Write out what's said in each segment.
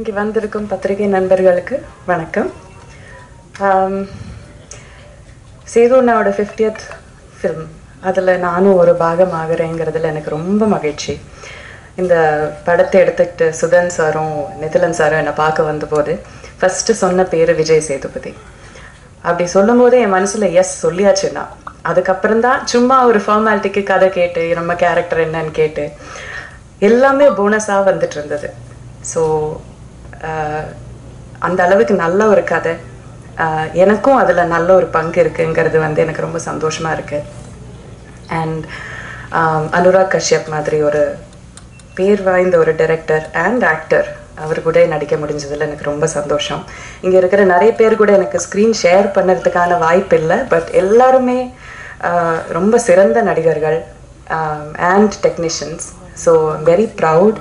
இங்கே வந்திருக்கும் பத்திரிகை நண்பர்களுக்கு வணக்கம். சேதுண்ணாவோட 50th ஃபில்ம், அதில் நானும் ஒரு பாகம் ஆகிறேங்கிறதுல எனக்கு ரொம்ப மகிழ்ச்சி. இந்த படத்தை எடுத்துக்கிட்டு சுதன் சாரும் நிதிலன் சாரும் என்னை பார்க்க வந்தபோது ஃபஸ்ட்டு சொன்ன பேர் விஜய் சேதுபதி. அப்படி சொல்லும் போதே என் மனசில் எஸ் சொல்லியாச்சுன்னா, அதுக்கப்புறம் தான் சும்மா ஒரு ஃபார்மாலிட்டிக்கு கதை கேட்டு நம்ம கேரக்டர் என்னன்னு கேட்டு எல்லாமே போனஸாக வந்துட்டு இருந்தது. ஸோ அந்த அளவுக்கு நல்ல ஒரு கதை, எனக்கும் அதில் நல்ல ஒரு பங்கு இருக்குங்கிறது வந்து எனக்கு ரொம்ப சந்தோஷமாக இருக்குது. அண்ட் அனுராக் கஷ்யப் மாதிரி ஒரு பேர் வாய்ந்த ஒரு டைரக்டர் அண்ட் ஆக்டர் அவர் கூட நடிக்க முடிஞ்சதில் எனக்கு ரொம்ப சந்தோஷம். இங்கே இருக்கிற நிறைய பேர் கூட எனக்கு ஸ்க்ரீன் ஷேர் பண்ணுறதுக்கான வாய்ப்பு இல்லை, பட் எல்லாருமே ரொம்ப சிறந்த நடிகர்கள் and technicians. So very proud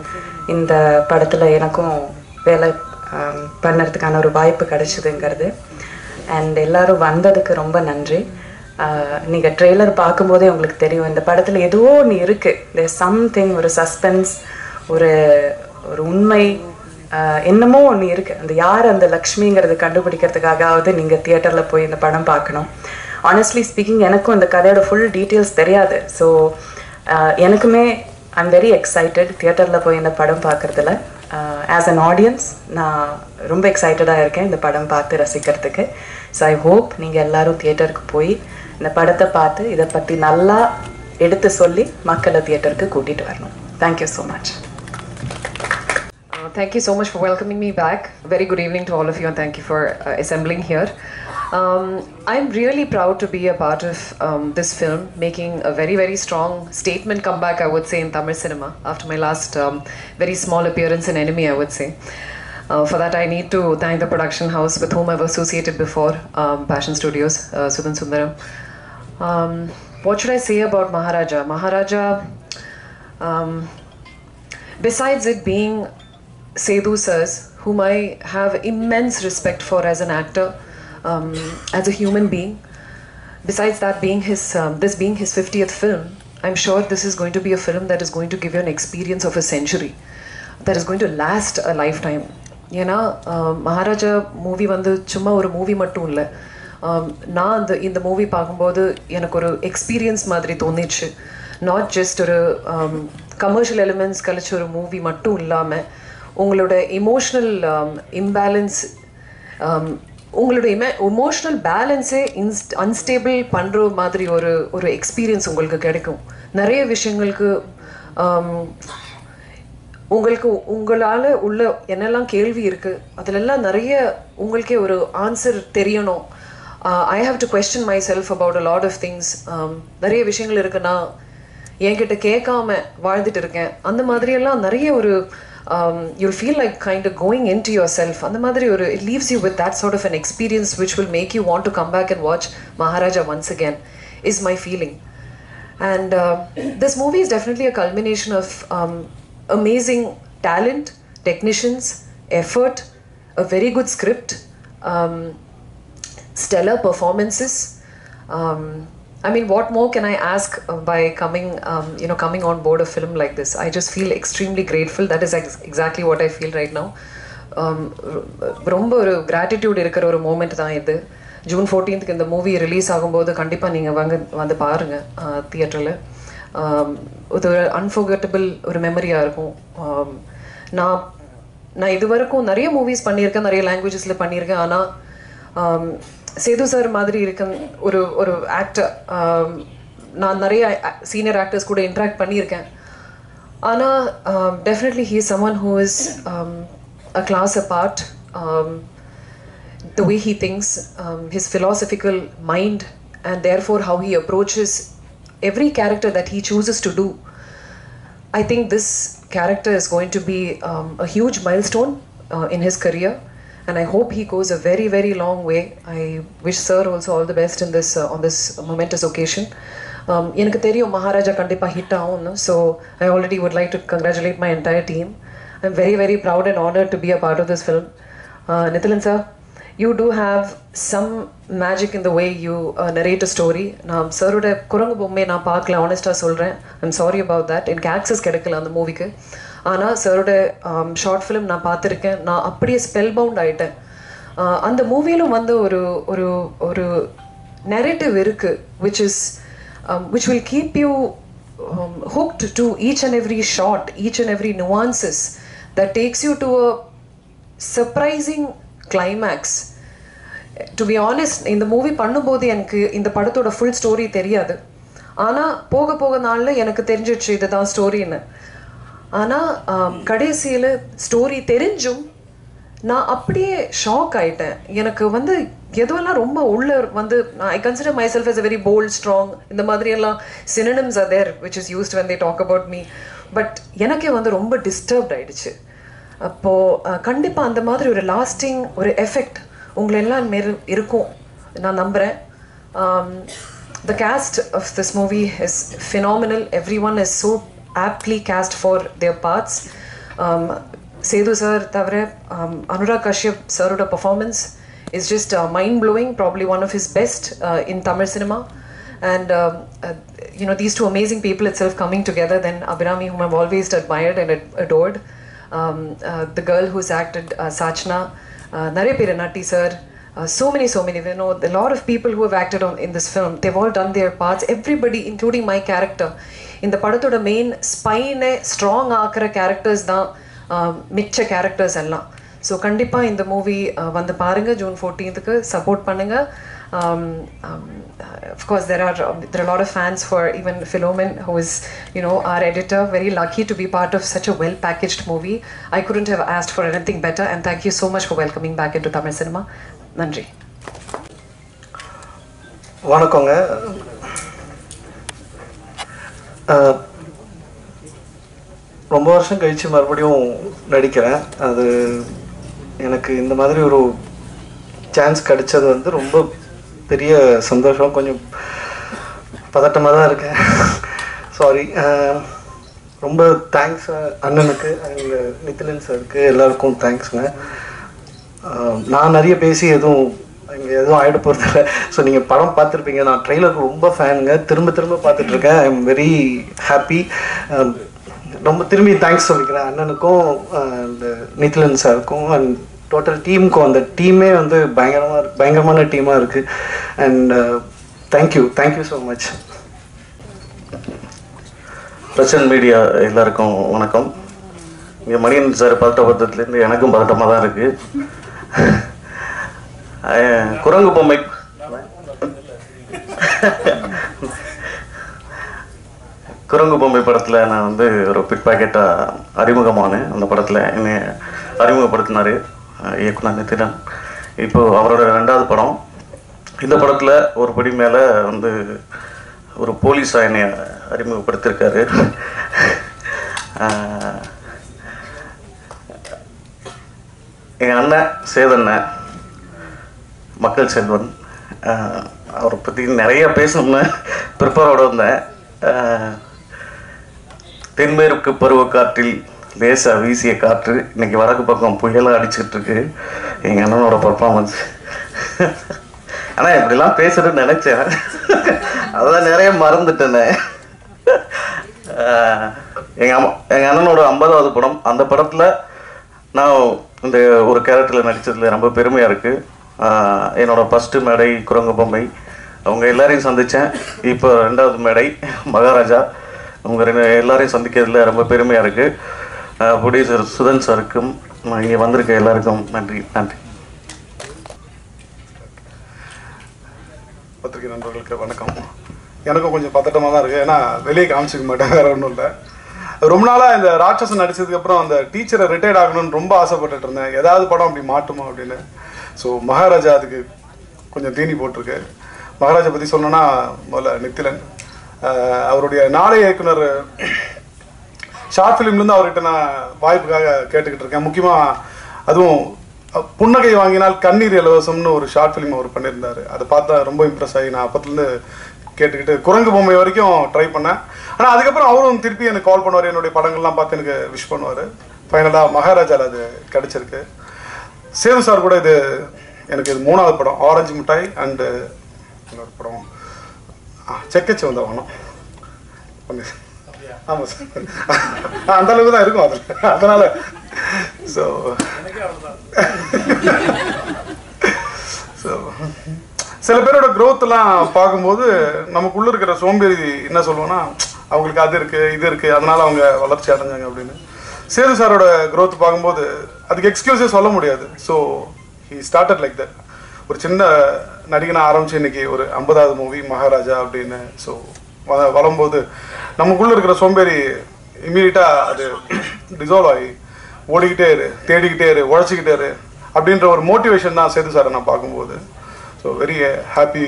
இந்த படத்தில் எனக்கும் வேலை பண்ணுறதுக்கான ஒரு வாய்ப்பு கிடைச்சிதுங்கிறது. அண்ட் எல்லோரும் வந்ததுக்கு ரொம்ப நன்றி. நீங்கள் ட்ரெய்லர் பார்க்கும்போதே உங்களுக்கு தெரியும், இந்த படத்தில் ஏதோ ஒன்று இருக்குது. தேர் சம்திங், ஒரு சஸ்பென்ஸ், ஒரு ஒரு உண்மை, என்னமோ ஒன்று இருக்குது. அந்த யார் அந்த லக்ஷ்மிங்கிறது கண்டுபிடிக்கிறதுக்காகவாவது நீங்கள் தியேட்டரில் போய் இந்த படம் பார்க்கணும். ஆனஸ்ட்லி ஸ்பீக்கிங், எனக்கும் இந்த கதையோட ஃபுல் டீட்டெயில்ஸ் தெரியாது. ஸோ எனக்குமே ஐம் வெரி எக்ஸைட்டட் தியேட்டரில் போய் இந்த படம் பார்க்குறதுல. ஆஸ் அன் ஆடியன்ஸ் நான் ரொம்ப எக்ஸைட்டடாக இருக்கேன் இந்த படம் பார்த்து ரசிக்கிறதுக்கு. ஸோ ஐ ஹோப் நீங்கள் எல்லோரும் தியேட்டருக்கு போய் இந்த படத்தை பார்த்து இதை பற்றி நல்லா எடுத்து சொல்லி மக்களை தியேட்டருக்கு கூட்டிகிட்டு வரணும். Thank you so much. Thank you so much for welcoming me back. Very good evening to all of you, and thank you for assembling here. I'm really proud to be a part of this film, making a very, very strong statement comeback, I would say, in Tamil cinema after my last very small appearance in Enemy, I would say. For that, I need to thank the production house with whom I've associated before, Passion Studios, Sudan Sundaram. What should I say about Maharaja? Maharaja, besides it being Sethu sirs, whom I have immense respect for as an actor, as a human being. Besides that being his, this being his 50th film, I'm sure this is going to be a film that is going to give you an experience of a century, that is going to last a lifetime. ஏன்னா Maharaja movie வந்து சும்மா ஒரு movie மட்டும் இல்லை. நான் இந்த movie பார்க்கும்போது எனக்கு ஒரு எக்ஸ்பீரியன்ஸ் மாதிரி தோணிச்சு. நாட் ஜஸ்ட் ஒரு கமர்ஷியல் எலிமெண்ட்ஸ் கழிச்ச ஒரு மூவி மட்டும் இல்லாமல் உங்களோட எமோஷ்னல் இம்பேலன்ஸ், உங்களோட எமோஷ்னல் பேலன்ஸே அன்ஸ்டேபிள் பண்ணுற மாதிரி ஒரு எக்ஸ்பீரியன்ஸ் உங்களுக்கு கிடைக்கும். நிறைய விஷயங்களுக்கு உங்களுக்கு உங்களால் உள்ள என்னெல்லாம் கேள்வி இருக்குது அதிலெல்லாம் நிறைய உங்களுக்கே ஒரு ஆன்சர் தெரியணும். I have to question myself about a lot of things. நிறைய விஷயங்கள் இருக்குது, நான் என்கிட்ட கேட்காம வாழ்ந்துட்டு இருக்கேன். அந்த மாதிரியெல்லாம் நிறைய ஒரு you'll feel like kind of going into yourself. And the madri it leaves you with that sort of an experience which will make you want to come back and watch Maharaja once again, is my feeling. And this movie is definitely a culmination of amazing talent, technicians, effort, a very good script, stellar performances. I mean, what more can I ask by coming on board a film like this? I just feel extremely grateful. That is exactly what I feel right now. ரொம்ப ஒரு gratitude இருக்கிற ஒரு moment தான் இது. June 14th இந்த movie release ஆகும்போது கண்டிப்பாக நீங்கள் வந்து பாருங்கள் தியேட்டரில். ஒரு அன்ஃபர்கெட்டபிள் ஒரு மெமரியாக இருக்கும். நான் இது வரைக்கும் நிறைய மூவிஸ் பண்ணியிருக்கேன், நிறைய லாங்குவேஜஸில் பண்ணியிருக்கேன். ஆனால் சேது சார் மாதிரி இருக்க ஒரு ஆக்டர், நான் நிறைய சீனியர் ஆக்டர்ஸ் கூட இன்ட்ராக்ட் பண்ணியிருக்கேன். ஆனால் definitely he is someone who is a class apart. The way he thinks, his philosophical mind, and therefore how he approaches every character that he chooses to do. I think this character is going to be a huge milestone in his career. And I hope he goes a very, very long way. I wish sir also all the best in this on this momentous occasion. எனக்கு தெரியும் மகாராஜா கண்டிப்பாக hit ஆகும்னு. So I already would like to congratulate my entire team. I'm very, very proud and honored to be a part of this film. Nithilan sir, you do have some magic in the way you narrate a story. நான் சரோட குரங்கு பொம்மை நான் பார்க்கல, ஆனஸ்டாக சொல்கிறேன். I'm sorry about that. எனக்கு access கிடைக்கல அந்த மூவிக்கு. ஆனால் சரோட ஷார்ட் ஃபிலிம் நான் பார்த்துருக்கேன். நான் அப்படியே ஸ்பெல் பவுண்ட் ஆகிட்டேன். அந்த மூவியிலும் வந்து ஒரு ஒரு ஒரு நெரேட்டிவ் இருக்குது which will keep you hooked to each and every shot, each and every nuances that takes you to a surprising climax. To be honest, இந்த மூவி பண்ணும்போது எனக்கு இந்த படத்தோட ஃபுல் ஸ்டோரி தெரியாது. ஆனால் போக போக நாளில் எனக்கு தெரிஞ்சிடுச்சு இதுதான் ஸ்டோரின்னு. ஆனால் கடைசியில் ஸ்டோரி தெரிஞ்சும் நான் அப்படியே ஷாக் ஆகிட்டேன். எனக்கு வந்து எதுவெல்லாம் ரொம்ப உள்ள வந்து ஐ consider my self as a very bold, strong, இந்த மாதிரியெல்லாம் synonyms are there which is used when they talk about me. But எனக்கே வந்து ரொம்ப டிஸ்டர்ப்ட் ஆகிடுச்சு. அப்போது கண்டிப்பாக அந்த மாதிரி ஒரு லாஸ்டிங் ஒரு எஃபெக்ட் உங்களை எல்லாம் மாரி இருக்கும் நான் நம்புகிறேன். The cast of this movie is phenomenal. Everyone is so aptly cast for their parts. Sethu sir thavara Anurag Kashyap saroda performance is just mind-blowing, probably one of his best in Tamil cinema. And you know, these two amazing people itself coming together, then Abhirami, whom I've always admired and adored, the girl who's acted Sachna, Nare Piranatti sir, so many, you know, a lot of people who have acted in this film, they've all done their parts. Everybody, including my character, in the padathoda main spine strong ஆக்குற characters தான் மிச்ச characters எல்லாம். So கண்டிப்பாக இந்த movie வந்து பாருங்கள். June 14th support பண்ணுங்கள். Of course, there are a lot of fans for even Philomen, who is, you know, our editor. Very lucky to be part of such a well-packaged movie. I couldn't have asked for anything better. And thank you so much for welcoming back into Tamil cinema. Nandri. வணக்கங்க. ரொம்ப வருஷம் கழித்து மறுபடியும் நடிக்கிறேன். அது எனக்கு இந்த மாதிரி ஒரு சான்ஸ் கிடைச்சது வந்து ரொம்ப பெரிய சந்தோஷம். கொஞ்சம் பதட்டமாக தான் இருக்கேன். சாரி. ரொம்ப தேங்க்ஸ் அண்ணனுக்கு அண்ட் நித்திலன் சாருக்கு எல்லாருக்கும் தேங்க்ஸுங்க. நான் நிறைய பேசி இங்கே எதுவும் ஆகிட போகிறதில்ல. ஸோ நீங்கள் படம் பார்த்துருப்பீங்க. நான் ட்ரெய்லருக்கு ரொம்ப ஃபேனுங்க. திரும்ப திரும்ப பார்த்துட்ருக்கேன். I am very happy. ரொம்ப திரும்பி தேங்க்ஸ் சொல்லிக்கிறேன் அண்ணனுக்கும் அண்ட் நித்திலன் சாருக்கும் அண்ட் டோட்டல் டீமுக்கும். அந்த டீமே வந்து பயங்கரமான டீமாக இருக்குது. And thank you so much. Present media எல்லாருக்கும் வணக்கம். இங்கே மணியன் சார் பதட்டத்துலேருந்து எனக்கும் பதட்டமாக தான் இருக்குது. குரங்கு பொம்மை குரங்கு பொம்மை படத்தில் நான் வந்து ஒரு பிட் பாக்கெட்டாக அறிமுகமானேன். அந்த படத்தில் என்னை அறிமுகப்படுத்தினார் இயக்குனர் நித்திலன். இப்போது அவரோட 2வது படம். இந்த படத்தில் ஒரு படி மேலே வந்து ஒரு போலீஸாக என்னை அறிமுகப்படுத்தியிருக்காரு. எங்கள் அண்ணன் சேதண்ணன், மக்கள் செல்வன், அவரை பற்றி நிறைய பேசணும்னு ப்ரிப்பரோடு வந்தேன். தென்மேற்கு பருவக்காற்றில் லேசாக வீசிய காற்று இன்றைக்கி வடக்கு பக்கம் புயலாக அடிச்சுக்கிட்டு இருக்கு. எங்கள் அண்ணனோட பர்ஃபார்மன்ஸ். ஆனால் இப்படிலாம் பேசுகிறேன்னு நினச்சேன், அதெல்லாம் நிறைய மறந்துட்டேனே. எங்கள் அண்ணனோட 50வது படம். அந்த படத்தில் நான் இந்த ஒரு கேரக்டரில் நடித்ததில் ரொம்ப பெருமையாக இருக்குது. என்னோடய ஃபஸ்ட்டு மேடை குரங்கு பொம்மை. அவங்க எல்லாரையும் சந்தித்தேன். இப்போ 2வது மேடை மகாராஜா. அவங்க எல்லாரையும் சந்திக்கிறதுல ரொம்ப பெருமையாக இருக்குது. ப்ரொடியூசர் சுதன் சாருக்கும் இங்கே வந்திருக்க எல்லாருக்கும் நன்றி. பத்திரிகை நண்பர்களுக்கு வணக்கம். எனக்கும் கொஞ்சம் பதட்டமாக தான் இருக்குது. ஏன்னா வெளியே காமிச்சிக்க மாட்டேன், வேறு ஒன்றும் இல்லை. ரொம்ப நாளாக இந்த ராட்சசன் நடிச்சதுக்கப்புறம் அந்த டீச்சரை ரிட்டையர்ட் ஆகணும்னு ரொம்ப ஆசைப்பட்டுட்டு இருந்தேன். ஏதாவது படம் அப்படி மாட்டுமா அப்படின்னு. ஸோ மகாராஜா அதுக்கு கொஞ்சம் தீனி போட்டிருக்கு. மகாராஜா பற்றி சொல்லணுன்னா முதல்ல நித்திலன் அவருடைய நாளைய இயக்குனர் ஷார்ட் ஃபிலிம்லேருந்து அவர்கிட்ட நான் வாய்ப்புக்காக கேட்டுக்கிட்டு இருக்கேன். முக்கியமாக அதுவும் புன்னகை வாங்கினால் கண்ணீர் இலவசம்னு ஒரு ஷார்ட் ஃபிலிம் அவர் பண்ணியிருந்தார். அதை பார்த்தா ரொம்ப இம்ப்ரெஸ் ஆகி நான் அப்பத்துலேருந்து கேட்டுக்கிட்டு குரங்கு பொம்மை வரைக்கும் ட்ரை பண்ணேன். ஆனால் அதுக்கப்புறம் அவரும் திருப்பி எனக்கு கால் பண்ணுவார், என்னுடைய படங்கள்லாம் பார்த்து எனக்கு விஷ் பண்ணுவார். ஃபைனலாக மகாராஜாவில் அது கிடச்சிருக்கு. சேது சார் கூட இது எனக்கு இது 3வது படம். ஆரஞ்சு மிட்டாய் அண்டு இன்னொரு படம் செக்கச்சி வந்த வானம். ஆமாம் சார், அந்த அளவுக்கு தான் இருக்கும் அதில். அதனால் ஸோ சில பேரோட க்ரோத்லாம் பார்க்கும்போது நமக்குள்ளே இருக்கிற சோம்பேறி என்ன சொல்லுவோன்னா, அவங்களுக்கு அது இருக்குது இது இருக்குது அதனால் அவங்க வளர்ச்சி அடைஞ்சாங்க அப்படின்னு. சேது சாரோட க்ரோத் பார்க்கும்போது அதுக்கு எக்ஸ்கியூஸே சொல்ல முடியாது. So he started like that. ஒரு சின்ன நடிகனாக ஆரம்பித்து இன்றைக்கி ஒரு 50வது மூவி மகாராஜா அப்படின்னு. ஸோ வரும்போது நமக்குள்ளே இருக்கிற சோம்பேறி இம்மீடியட்டாக அது டிசால்வ் ஆகி ஓடிக்கிட்டே இரு, தேடிக்கிட்டே இரு, உழைச்சிக்கிட்டே இரு அப்படின்ற ஒரு மோட்டிவேஷன் தான் சேது சாரை நான் பார்க்கும்போது. So very happy.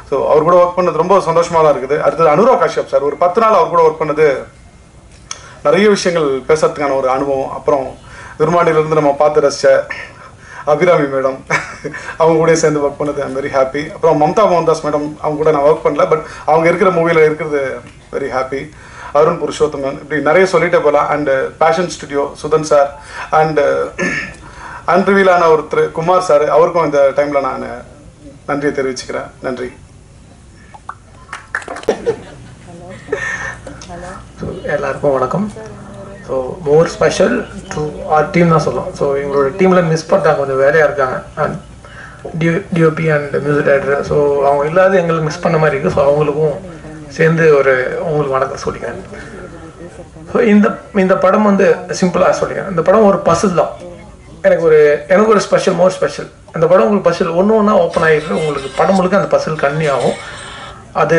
ஸோ அவர் கூட ஒர்க் பண்ணது ரொம்ப சந்தோஷமாக தான் இருக்குது. அடுத்தது அனுராக் காஷ்யப் சார். ஒரு 10 நாள் அவர் கூட ஒர்க் பண்ணது நிறைய விஷயங்கள் பேசுறதுக்கான ஒரு அனுபவம். அப்புறம் விருமாண்டியிலேருந்து நம்ம பார்த்து ரசித்த அபிராமி மேடம் அவங்க கூட சேர்ந்து ஒர்க் பண்ணது ஐம் வெரி ஹாப்பி. அப்புறம் மம்தா மோகன்தாஸ் மேடம் அவங்க கூட நான் ஒர்க் பண்ணல, பட் அவங்க இருக்கிற மூவியில் இருக்கிறது வெரி ஹாப்பி. அருண் புருஷோத்தமன், இப்படி நிறைய சொல்லிட்டே போகலாம். And fashion studio Sudhan sir and அன்ரிவீலான ஒருத்தர் குமார் சார், அவருக்கும் இந்த டைமில் நான் நன்றியை தெரிவிச்சுக்கிறேன். நன்றி. எல்லாருக்கும் வணக்கம். So more special to our team தான் சொல்லலாம். ஸோ எங்களோட டீமில் மிஸ் பண்ணிட்டாங்க, கொஞ்சம் வேலையாக இருக்காங்க. And DOP and music director. So அவங்க இல்லாத எங்களுக்கு மிஸ் பண்ண மாதிரி இருக்குது. ஸோ அவங்களுக்கும் சேர்ந்து உங்களுக்கு வணக்கம் சொல்லிக்கிறேன். ஸோ இந்த படம் வந்து சிம்பிளாக சொல்லிக்கிறேன். இந்த படம் ஒரு பசில் தான். எனக்கு ஒரு ஸ்பெஷல், மோர் ஸ்பெஷல். அந்த படம் உங்களுக்கு பசில் ஒன்று ஓப்பன் ஆகிட்டு உங்களுக்கு படம் முழுக்க அந்த பசில் கன்னியூ ஆகும். அது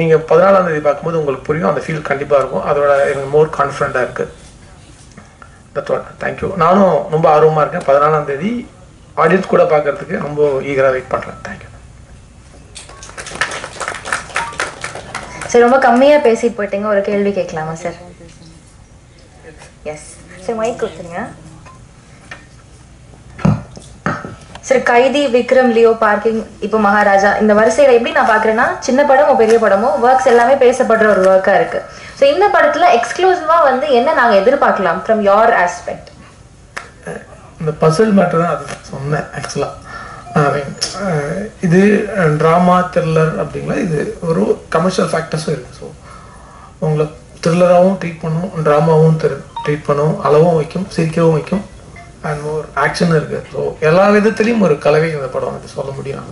நீங்கள் 14ஆம் தேதி பார்க்கும்போது உங்களுக்கு புரியும். அந்த ஃபீல் கண்டிப்பாக இருக்கும். அதோட எனக்கு மோர் கான்ஃபிடண்ட்டாக இருக்குது. That's all. தேங்க்யூ. நானும் ரொம்ப ஆர்வமாக இருக்கேன். 14ஆம் தேதி ஆடியன்ஸ் கூட பார்க்கறதுக்கு ரொம்ப ஈகராக வெயிட் பண்ணுறேன். தேங்க்யூ. சார் ரொம்ப கம்மியாக பேசிட்டு போயிட்டீங்க. ஒரு கேள்வி கேட்கலாமா சார்? எஸ் சார், மைக் கொடுத்துருங்க சார். கைதி, விக்ரம், லியோ, பார்க்கிங், இப்போ மகாராஜா, இந்த வரிசையில் எப்படி நான் பார்க்குறேன்னா, சின்ன படமோ பெரிய படமோ ஒர்க்ஸ் எல்லாமே பேசப்படுற ஒரு ஒர்க்காக இருக்குது. ஸோ இந்த படத்தில் எக்ஸ்க்ளூசிவாக வந்து என்ன நாங்கள் எதிர்பார்க்கலாம் ஃப்ரம் யோர் ஆஸ்பெக்ட்? இந்த பசில் மேட்டர் தான் அது சொன்னேன் ஆக்சுவலாக. இது ட்ராமா த்ரில்லர் அப்படிங்களா, இது ஒரு கமர்ஷியல் ஃபேக்டர்ஸும் இருக்குது. ஸோ உங்களை த்ரில்லராகவும் ட்ரீட் பண்ணும், ட்ராமாவும் ட்ரீட் பண்ணும், அளவும் வைக்கும், சிரிக்கவும் வைக்கும், அண்ட் மோர் ஆக்ஷன் இருக்குது. ஸோ எல்லா விதத்துலேயும் ஒரு கலவை இந்த படம் வந்து சொல்ல முடியும்.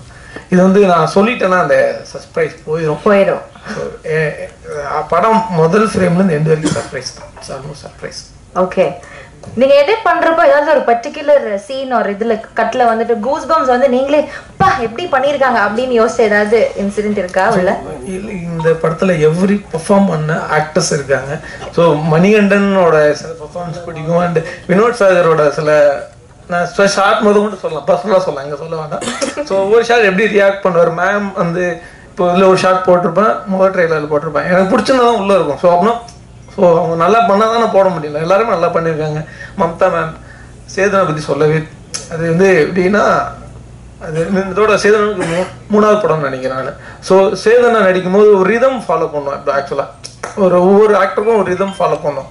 இது வந்து நான் சொல்லிட்டேன்னா அந்த சர்ப்ரைஸ் போயிடும். ஸோ படம் முதல் ஃப்ரேம்லேருந்து எந்த வரைக்கும் சர்ப்ரைஸ் தான். Almost surprise. ஓகே. நீங்க எடிட் பண்றப்போ ஏதாவது ஒரு பர்டிகுலர் சீன் ஒரு இதுல கட்ல வந்துட்டு கூஸ் பம்ஸ் வந்து நீங்களே பா எப்படி பண்ணிருக்காங்க அப்படின்னு யோசிச்சு ஏதாவது இன்சிடென்ட் இருக்கா உள்ள? இந்த படத்துல எவ்ரி பெர்ஃபார்ம் பண்ண ஆக்டர்ஸ் இருக்காங்க. ஸோ மணிகண்டனோட சில பெர்ஃபார்மன்ஸ் பிடிக்கும். அண்ட் வினோத் சாகரோட சில நான் ஷார்ட் முதல் கொண்டு சொல்லலாம், பர்சனலாக சொல்லலாம், இங்கே சொல்ல வேண்டாம். ஸோ ஒவ்வொரு ஷார்ட் எப்படி ரியாக்ட் பண்ணுவார் மேம் வந்து இப்போ இதில் ஒரு ஷார்ட் போட்டிருப்பேன், முதல் ட்ரெயிலரில் போட்டிருப்பேன், எனக்கு பிடிச்சிருந்தா உள்ளே இருக்கும். ஸோ அப்படின்னா ஸோ அவங்க நல்லா பண்ணால் தான் நான் போட முடியல. எல்லாருமே நல்லா பண்ணியிருக்காங்க. மம்தா மேம் சேதனை பற்றி சொல்லவே, அது வந்து எப்படின்னா அது இதோட சேதனுக்கு 3வது படம்னு நினைக்கிறேன் நான். ஸோ சேதனை நடிக்கும் போது ஒரு ரிதம் ஃபாலோ பண்ணுவோம். இப்போ ஆக்சுவலாக ஒவ்வொரு ஆக்டருக்கும் ஒரு ரிதம் ஃபாலோ பண்ணோம்.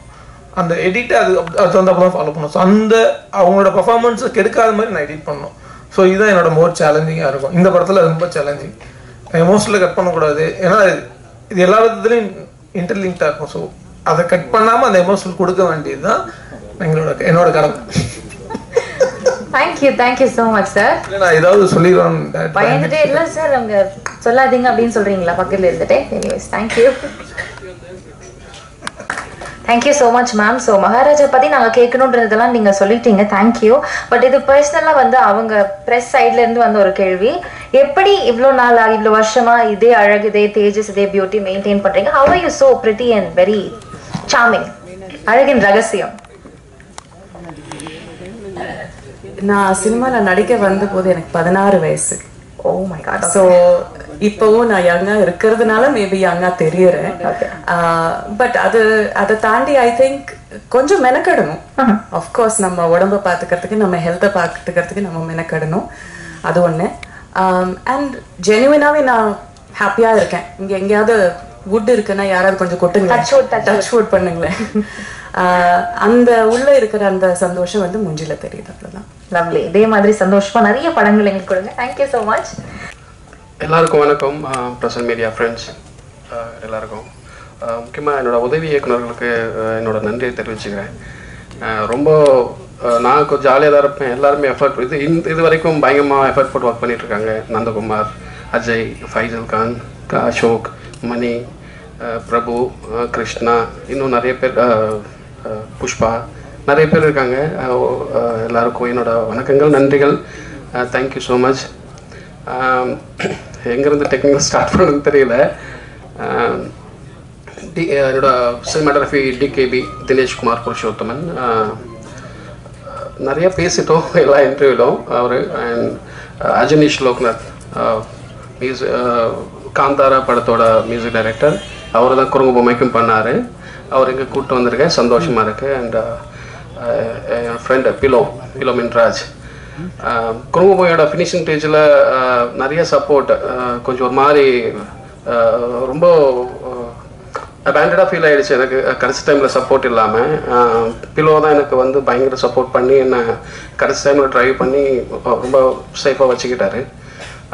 அந்த எடிட்டை அது தகுந்தப்போ தான் ஃபாலோ பண்ணோம். ஸோ அந்த அவங்களோட பர்ஃபார்மன்ஸை கெடுக்காத மாதிரி நான் எடிட் பண்ணோம். ஸோ இதுதான் என்னோட மோர் சேலஞ்சிங்காக இருக்கும். இந்த படத்தில் ரொம்ப சேலஞ்சிங். எமோஷனலாக கட் பண்ணக்கூடாது, ஏன்னா இது எல்லா விதத்துலையும் இன்டர்லிங்க்டாக இருக்கும். ஸோ அதை கட் பண்ணாமல் அந்த எமோஷனல் கொடுக்க வேண்டியது தான் என்னோட கடமை. Thank you so much sir. நான் ஏதாவது சொல்லிடுவேன் பயந்துட்டே இல்லை சார், அவங்க சொல்லாதீங்க அப்படின்னு சொல்றீங்களா பக்கத்தில் இருந்துட்டே? Anyways thank you so much ma'am. So Maharaja பற்றி நாங்கள் கேட்கணுன்றதெல்லாம் நீங்கள் சொல்லிட்டீங்க, தேங்க்யூ. பட் இது பர்சனலாக வந்து அவங்க ப்ரெஸ் சைட்லேருந்து வந்து ஒரு கேள்வி, எப்படி இவ்வளோ நாள் ஆகி இவ்வளோ வருஷமாக இதே அழகு, இதே தேஜஸ், இதே பியூட்டி மெயின்டைன் பண்ணுறீங்க? How are you so pretty and very charming? அழகின் ரகசியம். நான் சினிமாவில் நடிக்க வந்த போது எனக்கு 16 வயசு. Oh my God. ஸோ இப்போவும் நான் யங்காக இருக்கிறதுனால மேபி யங்காக தெரியறேன். பட் அதை தாண்டி ஐ திங்க் கொஞ்சம் மெனக்கெடணும். ஆஃப்கோர்ஸ் நம்ம உடம்பை பார்த்துக்கிறதுக்கு, நம்ம ஹெல்த்தை பார்த்துக்கிறதுக்கு நம்ம மெனக்கெடணும். அது ஒன்று. அண்ட் ஜெனுவினாகவே நான் ஹாப்பியாக இருக்கேன். இங்கே எங்கேயாவது வுட் இருக்குன்னா யாராவது கொஞ்சம் கொட்டுங்க, டச் வுட் பண்ணுங்களேன். அந்த உள்ள இருக்கிற அந்த சந்தோஷம் வந்து மூஞ்சில தெரியுது. அவ்வளவுதான். லவ்லி. இதே மாதிரி சந்தோஷமா நிறைய படங்கள் எங்களுக்கு கொடுங்க. Thank you so much. எல்லாருக்கும் வணக்கம். பிரசன்ட் மீடியா ஃப்ரெண்ட்ஸ் எல்லாருக்கும் முக்கியமாக என்னோட உதவி இயக்குநர்களுக்கு என்னோட நன்றியை தெரிவிச்சுக்கிறேன். ரொம்ப நான் கொஞ்சம் ஜாலியாக தான் இருப்பேன். எல்லாருமே எஃபர்ட் இது வரைக்கும் பயங்கரமாக எஃபர்ட் போட்டு ஒர்க் பண்ணிகிட்ருக்காங்க. நந்தகுமார், அஜய், ஃபைசல் கான், அசோக், மணி, பிரபு, கிருஷ்ணா, இன்னும் நிறைய பேர், புஷ்பா, நிறைய பேர் இருக்காங்க. எல்லாருக்கும் என்னோட வணக்கங்கள், நன்றிகள். Thank you so much. எங்கேருந்து டெக்னிக்கல் ஸ்டார்ட் பண்ணுறதுன்னு தெரியல. என்னோட சினிமாட்டோகிராஃபி டிகேபி தினேஷ்குமார் புருஷோத்தமன். நிறைய பேசிட்டோம் எல்லா இன்டர்வியூலும். அவர் அண்ட் அஜனீஷ் லோக்நாத், காந்தாரா படத்தோட மியூசிக் டைரக்டர். அவர் தான் குரங்கு பொம்மைக்கும் பண்ணார். அவர் இங்கே கூப்பிட்டு வந்திருக்கேன், சந்தோஷமாக இருக்குது. அண்ட் என் ஃப்ரெண்டு பிலோ மின்ராஜ். குரங்கு பொம்மையோட ஃபினிஷிங் ஸ்டேஜில் நிறைய சப்போர்ட், கொஞ்சம் ஒரு மாதிரி ரொம்ப அபேண்டடாக ஃபீல் ஆகிடுச்சு எனக்கு கடைசி டைமில் சப்போர்ட் இல்லாமல். பிலோ தான் எனக்கு வந்து பயங்கர சப்போர்ட் பண்ணி என்னை கடைசி டைமில் ட்ரைவ் பண்ணி ரொம்ப சேஃபாக வச்சுக்கிட்டாரு.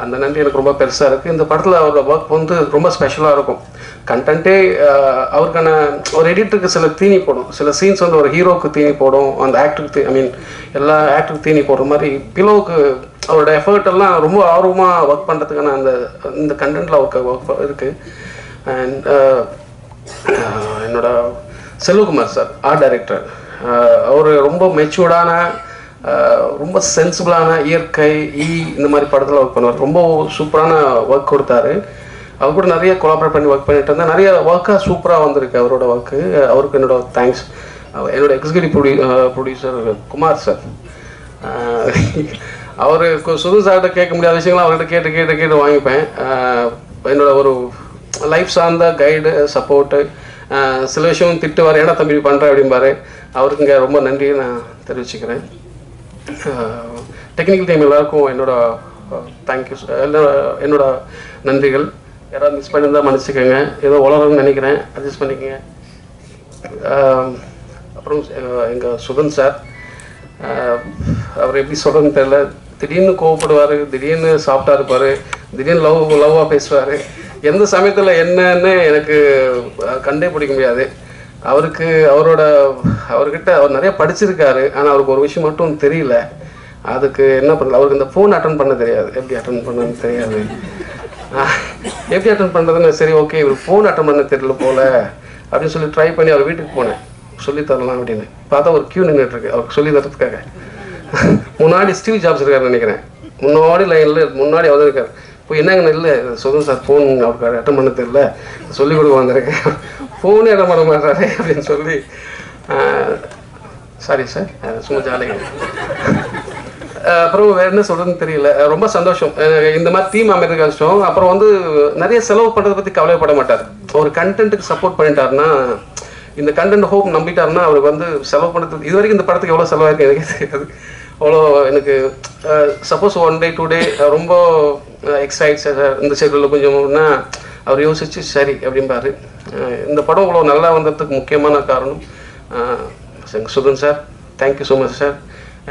அந்த நன்றி எனக்கு ரொம்ப பெருசாக இருக்குது. இந்த படத்தில் அவரோட ஒர்க் வந்து ரொம்ப ஸ்பெஷலாக இருக்கும். கண்டென்ட்டே அவருக்கான ஒரு எடிட்டருக்கு சில தீனி போடும், சில சீன்ஸ் வந்து ஒரு ஹீரோவுக்கு தீனி போடும், அந்த ஆக்டருக்கு எல்லா ஆக்டருக்கு தீனி போடுற மாதிரி பிலோவுக்கு அவரோட எஃபர்ட் எல்லாம் ரொம்ப ஆர்வமாக ஒர்க் பண்ணுறதுக்கான இந்த கண்டென்ட்டில் அவருக்கு ஒர்க் இருக்குது. அண்ட் என்னோட செல்வகுமார் சார், ஆர்ட் டைரக்டர். அவர் ரொம்ப மெச்சூர்டான, ரொம்ப சென்சிபிளான இயற்கை இந்த மாதிரி படத்தில் ஒர்க் பண்ணுவார். ரொம்ப சூப்பரான ஒர்க் கொடுத்தாரு. அவர் கூட நிறைய கொலாபரேட் பண்ணி ஒர்க் பண்ணிட்டு இருந்தேன். நிறைய ஒர்க்காக சூப்பராக வந்திருக்கு அவரோட ஒர்க்கு. அவருக்கு என்னோட தேங்க்ஸ். என்னோட எக்ஸிக்யூட்டிவ் ப்ரொடியூசர் குமார் சார், அவர் சுது சார்கிட்ட கேட்க முடியாத விஷயங்கள்லாம் அவர்கிட்ட கேட்டு வாங்கிப்பேன். என்னோட ஒரு லைஃப் சார்ந்த கைடு, சப்போர்ட்டு, சில விஷயம் திட்டுவார், ஏன்னா தம்பி பண்ணுறேன் அப்படிம்பாரு. அவருக்கு இங்கே ரொம்ப நன்றியை நான் தெரிவிச்சுக்கிறேன். டெக்னிக்கல் டீம் எல்லாருக்கும் என்னோட தேங்க்யூ, என்னோட நன்றிகள். யாராவது மிஸ் பண்ணியிருந்தால் மன்னிச்சுக்கோங்க, ஏதோ உலகம்னு நினைக்கிறேன், அட்ஜஸ்ட் பண்ணிக்கோங்க. அப்புறம் எங்கள் சுதன் சார், அவர் எப்படி சொல்கிறதுன்னு தெரியல, திடீர்னு கோவப்படுவார், திடீர்னு சாஃப்டாக இருப்பார், திடீர்னு லவ்வாக பேசுவார். எந்த சமயத்தில் என்னன்னு எனக்கு கண்டே பிடிக்க முடியாது. அவர்கிட்ட அவர் நிறைய படிச்சிருக்காரு, ஆனால் அவருக்கு ஒரு விஷயம் மட்டும் தெரியல. அதுக்கு என்ன பண்ணல, அவருக்கு இந்த ஃபோன் அட்டன் பண்ண தெரியாது. எப்படி அட்டன் பண்ணணும்னு தெரியாது. எப்படி அட்டன் பண்ணுறதுன்னு, சரி ஓகே இவர் ஃபோன் அட்டன் பண்ண தெரியல போல அப்படின்னு சொல்லி ட்ரை பண்ணி அவர் வீட்டுக்கு போனேன், சொல்லித்தரலாம் அப்படின்னு. பார்த்தா ஒரு கியூ நின்றுட்டுருக்கு அவருக்கு சொல்லி தரத்துக்காக. முன்னாடி ஸ்டீவ் ஜாப்ஸ் இருக்காருன்னு நினைக்கிறேன், முன்னாடி லைனில் முன்னாடி அவர் இருக்கார். இப்போ என்னங்க இல்லை சொல்லுங்க சார், ஃபோன் அவருக்கு அட்டன் பண்ண தெரியல, சொல்லிக் கொடுக்க வந்திருக்கேன், ஃபோனே அட்டன் பண்ண மாட்டாரு அப்படின்னு சொல்லி, சாரி சார் சும்மா ஜாலியாக. அப்புறம் வேறு என்ன சொல்கிறதுன்னு தெரியல. ரொம்ப சந்தோஷம் இந்த மாதிரி டீம் அமைறது கஷ்டம். அப்புறம் வந்து நிறைய செலவு பண்ணுறதை பற்றி கவலைப்பட மாட்டார். ஒரு கண்டென்ட்டுக்கு சப்போர்ட் பண்ணிட்டாருன்னா, இந்த கண்டென்ட் ஹோப் நம்பிட்டாருன்னா அவருக்கு வந்து செலவு பண்ணுறதுக்கு, இது வரைக்கும் இந்த படத்துக்கு எவ்வளோ செலவாயிருக்கு எனக்கு தெரியாது. அவ்வளோ எனக்கு சப்போஸ் 1 day 2 day ரொம்ப எக்ஸைட் சார் இந்த ஷெட்யூலில் கொஞ்சம்னா அவர் யோசிச்சு சரி அப்படிம்பாரு. இந்த படம் இவ்வளோ நல்லா வந்ததுக்கு முக்கியமான காரணம் Sudhan sir, thank you so much sir.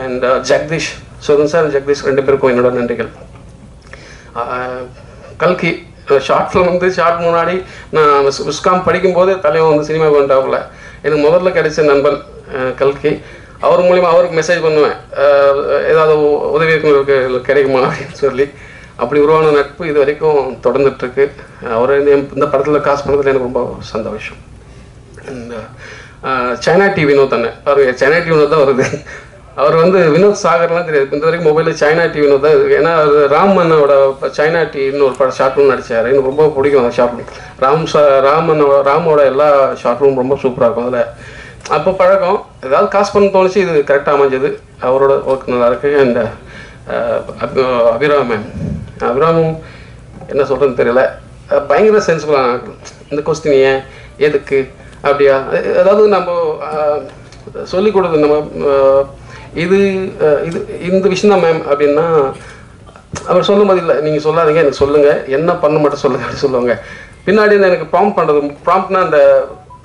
And Jagadish, Sudhan sir Jagadish 2 பேருக்கும் என்னோட நன்றிகள். கல்கி ஷார்ட் ஃபிலிம் வந்து ஷார்ட் முன்னாடி நான் விஸ்காம் படிக்கும்போது தலைவன் வந்து சினிமா பண்ணிட்டாப்புல. எனக்கு முதல்ல கிடைச்ச நண்பன் கல்கி. அவர் மூலிமா அவருக்கு மெசேஜ் பண்ணுவேன், ஏதாவது உதவி கிடைக்குமா அப்படின்னு சொல்லி. அப்படி உருவான நட்பு இது வரைக்கும் தொடர்ந்துட்டுருக்கு. அவர் இந்த படத்தில் காசு பண்ணதில் எனக்கு ரொம்ப சந்தோஷம். இந்த சைனா டிவி வினோத் தானே பாருங்க, சைனா டிவி வினோத் தான் வருது. அவர் வந்து வினோத் சாகர்லாம் தெரியாது, இந்த வரைக்கும் மொபைலில் சைனா டிவி வினோத் தான் இருக்குது. ஏன்னா அவர் ராம் அண்ணோட சைனா டிவின்னு ஒரு படம் ஷார்ட் ஃபிலிம் நடித்தார், எனக்கு ரொம்ப பிடிக்கும் அந்த ஷார்ட் ஃபிலிம். ராமோட எல்லா ஷார்ட் ஃபிலிம் ரொம்ப சூப்பராக இருக்கும். அதில் அப்போ பழக்கம், ஏதாவது காசு பண்ண தோணுச்சு, இது கரெக்டாக அமைஞ்சது. அவரோட ஒர்க் நல்லாயிருக்கு. அண்ட் அபிராமும் என்ன சொல்கிறதுன்னு தெரியல, பயங்கர சென்சிபிளான இந்த கொஸ்டின் ஏன் எதுக்கு அப்படியா, அதாவது நம்ம சொல்லிக் கொடுத்து நம்ம இது இந்த விஷயம் தான் மேம் அப்படின்னா அவர் சொல்லும் போது இல்லை நீங்கள் சொல்லாதீங்க, எனக்கு சொல்லுங்கள், என்ன பண்ண மட்டும் சொல்லுங்கள் அப்படி சொல்லுவாங்க. பின்னாடி எனக்கு ப்ராம்ப்ட் பண்ணுறது, ப்ராம்ப்ட்னா அந்த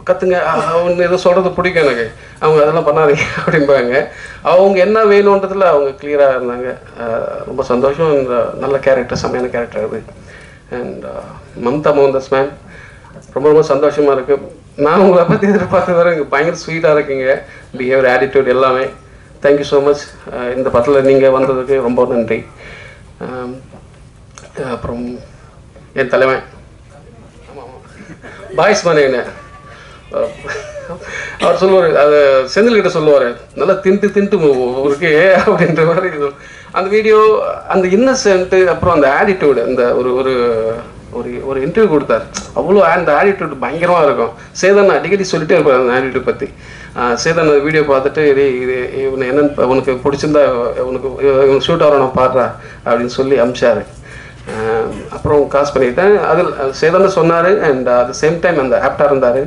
கற்றுங்க அவங்க ஏதோ சொல்கிறது பிடிக்கும் எனக்கு, அவங்க அதெல்லாம் பண்ணாதீங்க அப்படிம்பாங்க. அவங்க என்ன வேணுன்றதில் அவங்க கிளியராக இருந்தாங்க. ரொம்ப சந்தோஷம். இந்த நல்ல கேரக்டர், செம்மையான கேரக்டர் அது. அண்ட் மம்தா மோகன்தாஸ் மேம், ரொம்ப ரொம்ப சந்தோஷமாக இருக்குது. நான் உங்களை பற்றி எதிர்பார்த்து வர பயங்கர ஸ்வீட்டாக இருக்கீங்க, பிஹேவியர், ஆட்டிடியூட் எல்லாமே. Thank you so much. இந்த படத்தில் நீங்கள் வந்ததுக்கு ரொம்ப நன்றி. அப்புறம் என் தலைவன் பாய்ஸ் பண்ணேன், அவர் சொல்லுவார், அது செந்தில்கிட்ட சொல்லுவார், நல்லா தின்ட்டு இருக்கே அப்படின்ற மாதிரி. அந்த வீடியோ, அந்த இன்னசென்ட்டு, அப்புறம் அந்த ஆட்டிடியூடு, அந்த ஒரு ஒரு ஒரு இன்டர்வியூ கொடுத்தார், அவ்வளோ அந்த ஆட்டிடியூட் பயங்கரமாக இருக்கும். சேதன் அடிக்கடி சொல்லிட்டே இருப்பார் அந்த ஆட்டிடியூட் பற்றி. சேதன் அந்த வீடியோ பார்த்துட்டு, இது இவனை என்னன்னு உனக்கு பிடிச்சிருந்தா இவனுக்கு ஷூட் ஆகிறோம் நான் பாடுறா அப்படின்னு சொல்லி அமிச்சார். அப்புறம் காசு பண்ணிட்டேன். அதில் சேதனை சொன்னார். அண்ட் அட் சேம் டைம் அந்த ஆப்டாக இருந்தார்.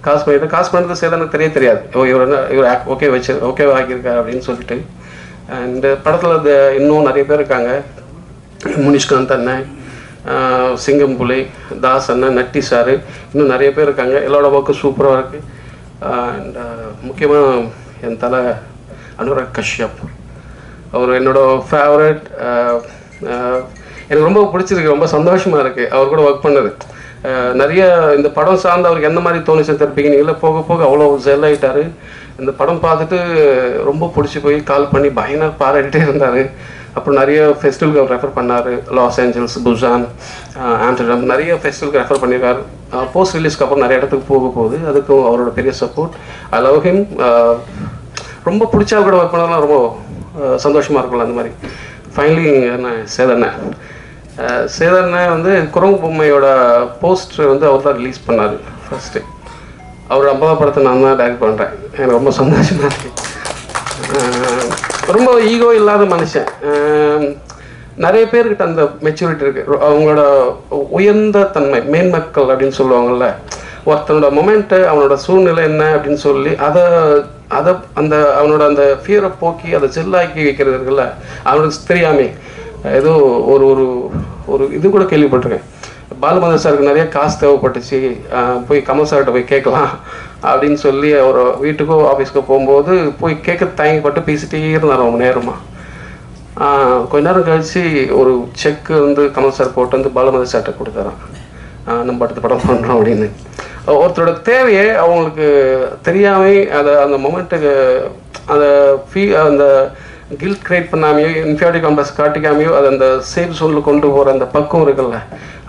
காசு பண்ணிவிட்டேன். காசு பண்ணுறது சேதனுக்கு தெரியாது, இவர் ஓகே ஆகியிருக்காரு அப்படின்னு சொல்லிட்டு. அண்டு படத்தில் இன்னும் நிறைய பேர் இருக்காங்க. முனிஷ்காந்த் அண்ணன், சிங்கம் புலி, தாஸ் அண்ணன், நட்டி சார், இன்னும் நிறைய பேர் இருக்காங்க. எல்லாரோட ஒர்க்கும் சூப்பராக இருக்குது. அண்ட் முக்கியமாக என் தலை அனுராக் கஷ்யப், அவர் என்னோடய ஃபேவரட். எனக்கு ரொம்ப பிடிச்சிருக்கு, ரொம்ப சந்தோஷமாக இருக்குது அவர் கூட ஒர்க் பண்ணது. நிறைய இந்த படம் சார்ந்து அவருக்கு எந்த மாதிரி தோணுச்சு தெரிப்பிக்கிங்களா, போக போக அவ்வளோ ஜெல் ஆகிட்டார். இந்த படம் பார்த்துட்டு ரொம்ப பிடிச்சி போய் கால் பண்ணி பயங்கர பாராட்டிகிட்டே இருந்தார். அப்புறம் நிறைய ஃபெஸ்டிவலுக்கு அவர் ரெஃபர் பண்ணார். லாஸ் ஏஞ்சல்ஸ், புசான், ஆம்ஸ்டர்டாம், நிறைய ஃபெஸ்டிவலுக்கு ரெஃபர் பண்ணியிருக்காரு. போஸ்ட் ரிலீஸ்க்கு அப்புறம் நிறைய இடத்துக்கு போக போகுது. அதுக்கும் அவரோட பெரிய சப்போர்ட். I love him. ரொம்ப பிடிச்சா கூட ஒர்க் பண்ணதெல்லாம் ரொம்ப சந்தோஷமாக இருக்கும்ல அந்த மாதிரி. ஃபைனலி என்ன சேதண்ணன் வந்து குரங்கு பொம்மையோட போஸ்டர் வந்து அவர் தான் ரிலீஸ் பண்ணார் ஃபர்ஸ்ட்டு. அவர் 50 படத்தை நான் தான் டைரக்ட் பண்ணுறேன். எனக்கு ரொம்ப சந்தோஷமாக இருக்குது. ரொம்ப ஈகோ இல்லாத மனுஷன். நிறைய பேர்கிட்ட அந்த மெச்சூரிட்டி இருக்குது, அவங்களோட உயர்ந்த தன்மை, மேன்மக்கள் அப்படின்னு சொல்லுவாங்கள்ல. ஒருத்தனோட மொமெண்ட்டு, அவனோட சூழ்நிலை என்ன அப்படின்னு சொல்லி அதை அந்த அவனோட அந்த ஃபியரை போக்கி அதை ஜெல்லாக்கி வைக்கிறது இருக்குல்ல, அவனுக்கு தெரியாமே ஏதோ ஒரு ஒரு ஒரு இது கூட கேள்விப்பட்டிருக்கேன். பாலுமதி சாருக்கு நிறைய காசு தேவைப்பட்டுச்சு, போய் கமல் சார்கிட்ட போய் கேட்கலாம் அப்படின்னு சொல்லி அவர் வீட்டுக்கோ ஆஃபீஸ்க்கோ போகும்போது போய் கேட்க தயங்கப்பட்டு பேசிட்டே இருந்தார் ரொம்ப நேரமாக. கொஞ்ச நேரம் கழித்து ஒரு செக்கு வந்து கமல் சார் போட்டு வந்து பாலுமதி சார்கிட்ட கொடுத்தாரான், நம்ம அடுத்த படம் பண்ணுறோம் அப்படின்னு. ஒருத்தரோட தேவையை அவங்களுக்கு தெரியாமல் அந்த மொமெண்ட்டுக்கு அந்த கில்ட் கிரியேட் பண்ணாமையோ, இன்ஃபியாரிட்டி காம்ப்ளெக்ஸ் காட்டிக்காமையோ, அது அந்த சேஃப் சோனில் கொண்டு போகிற அந்த பக்கம் இருக்குல்ல,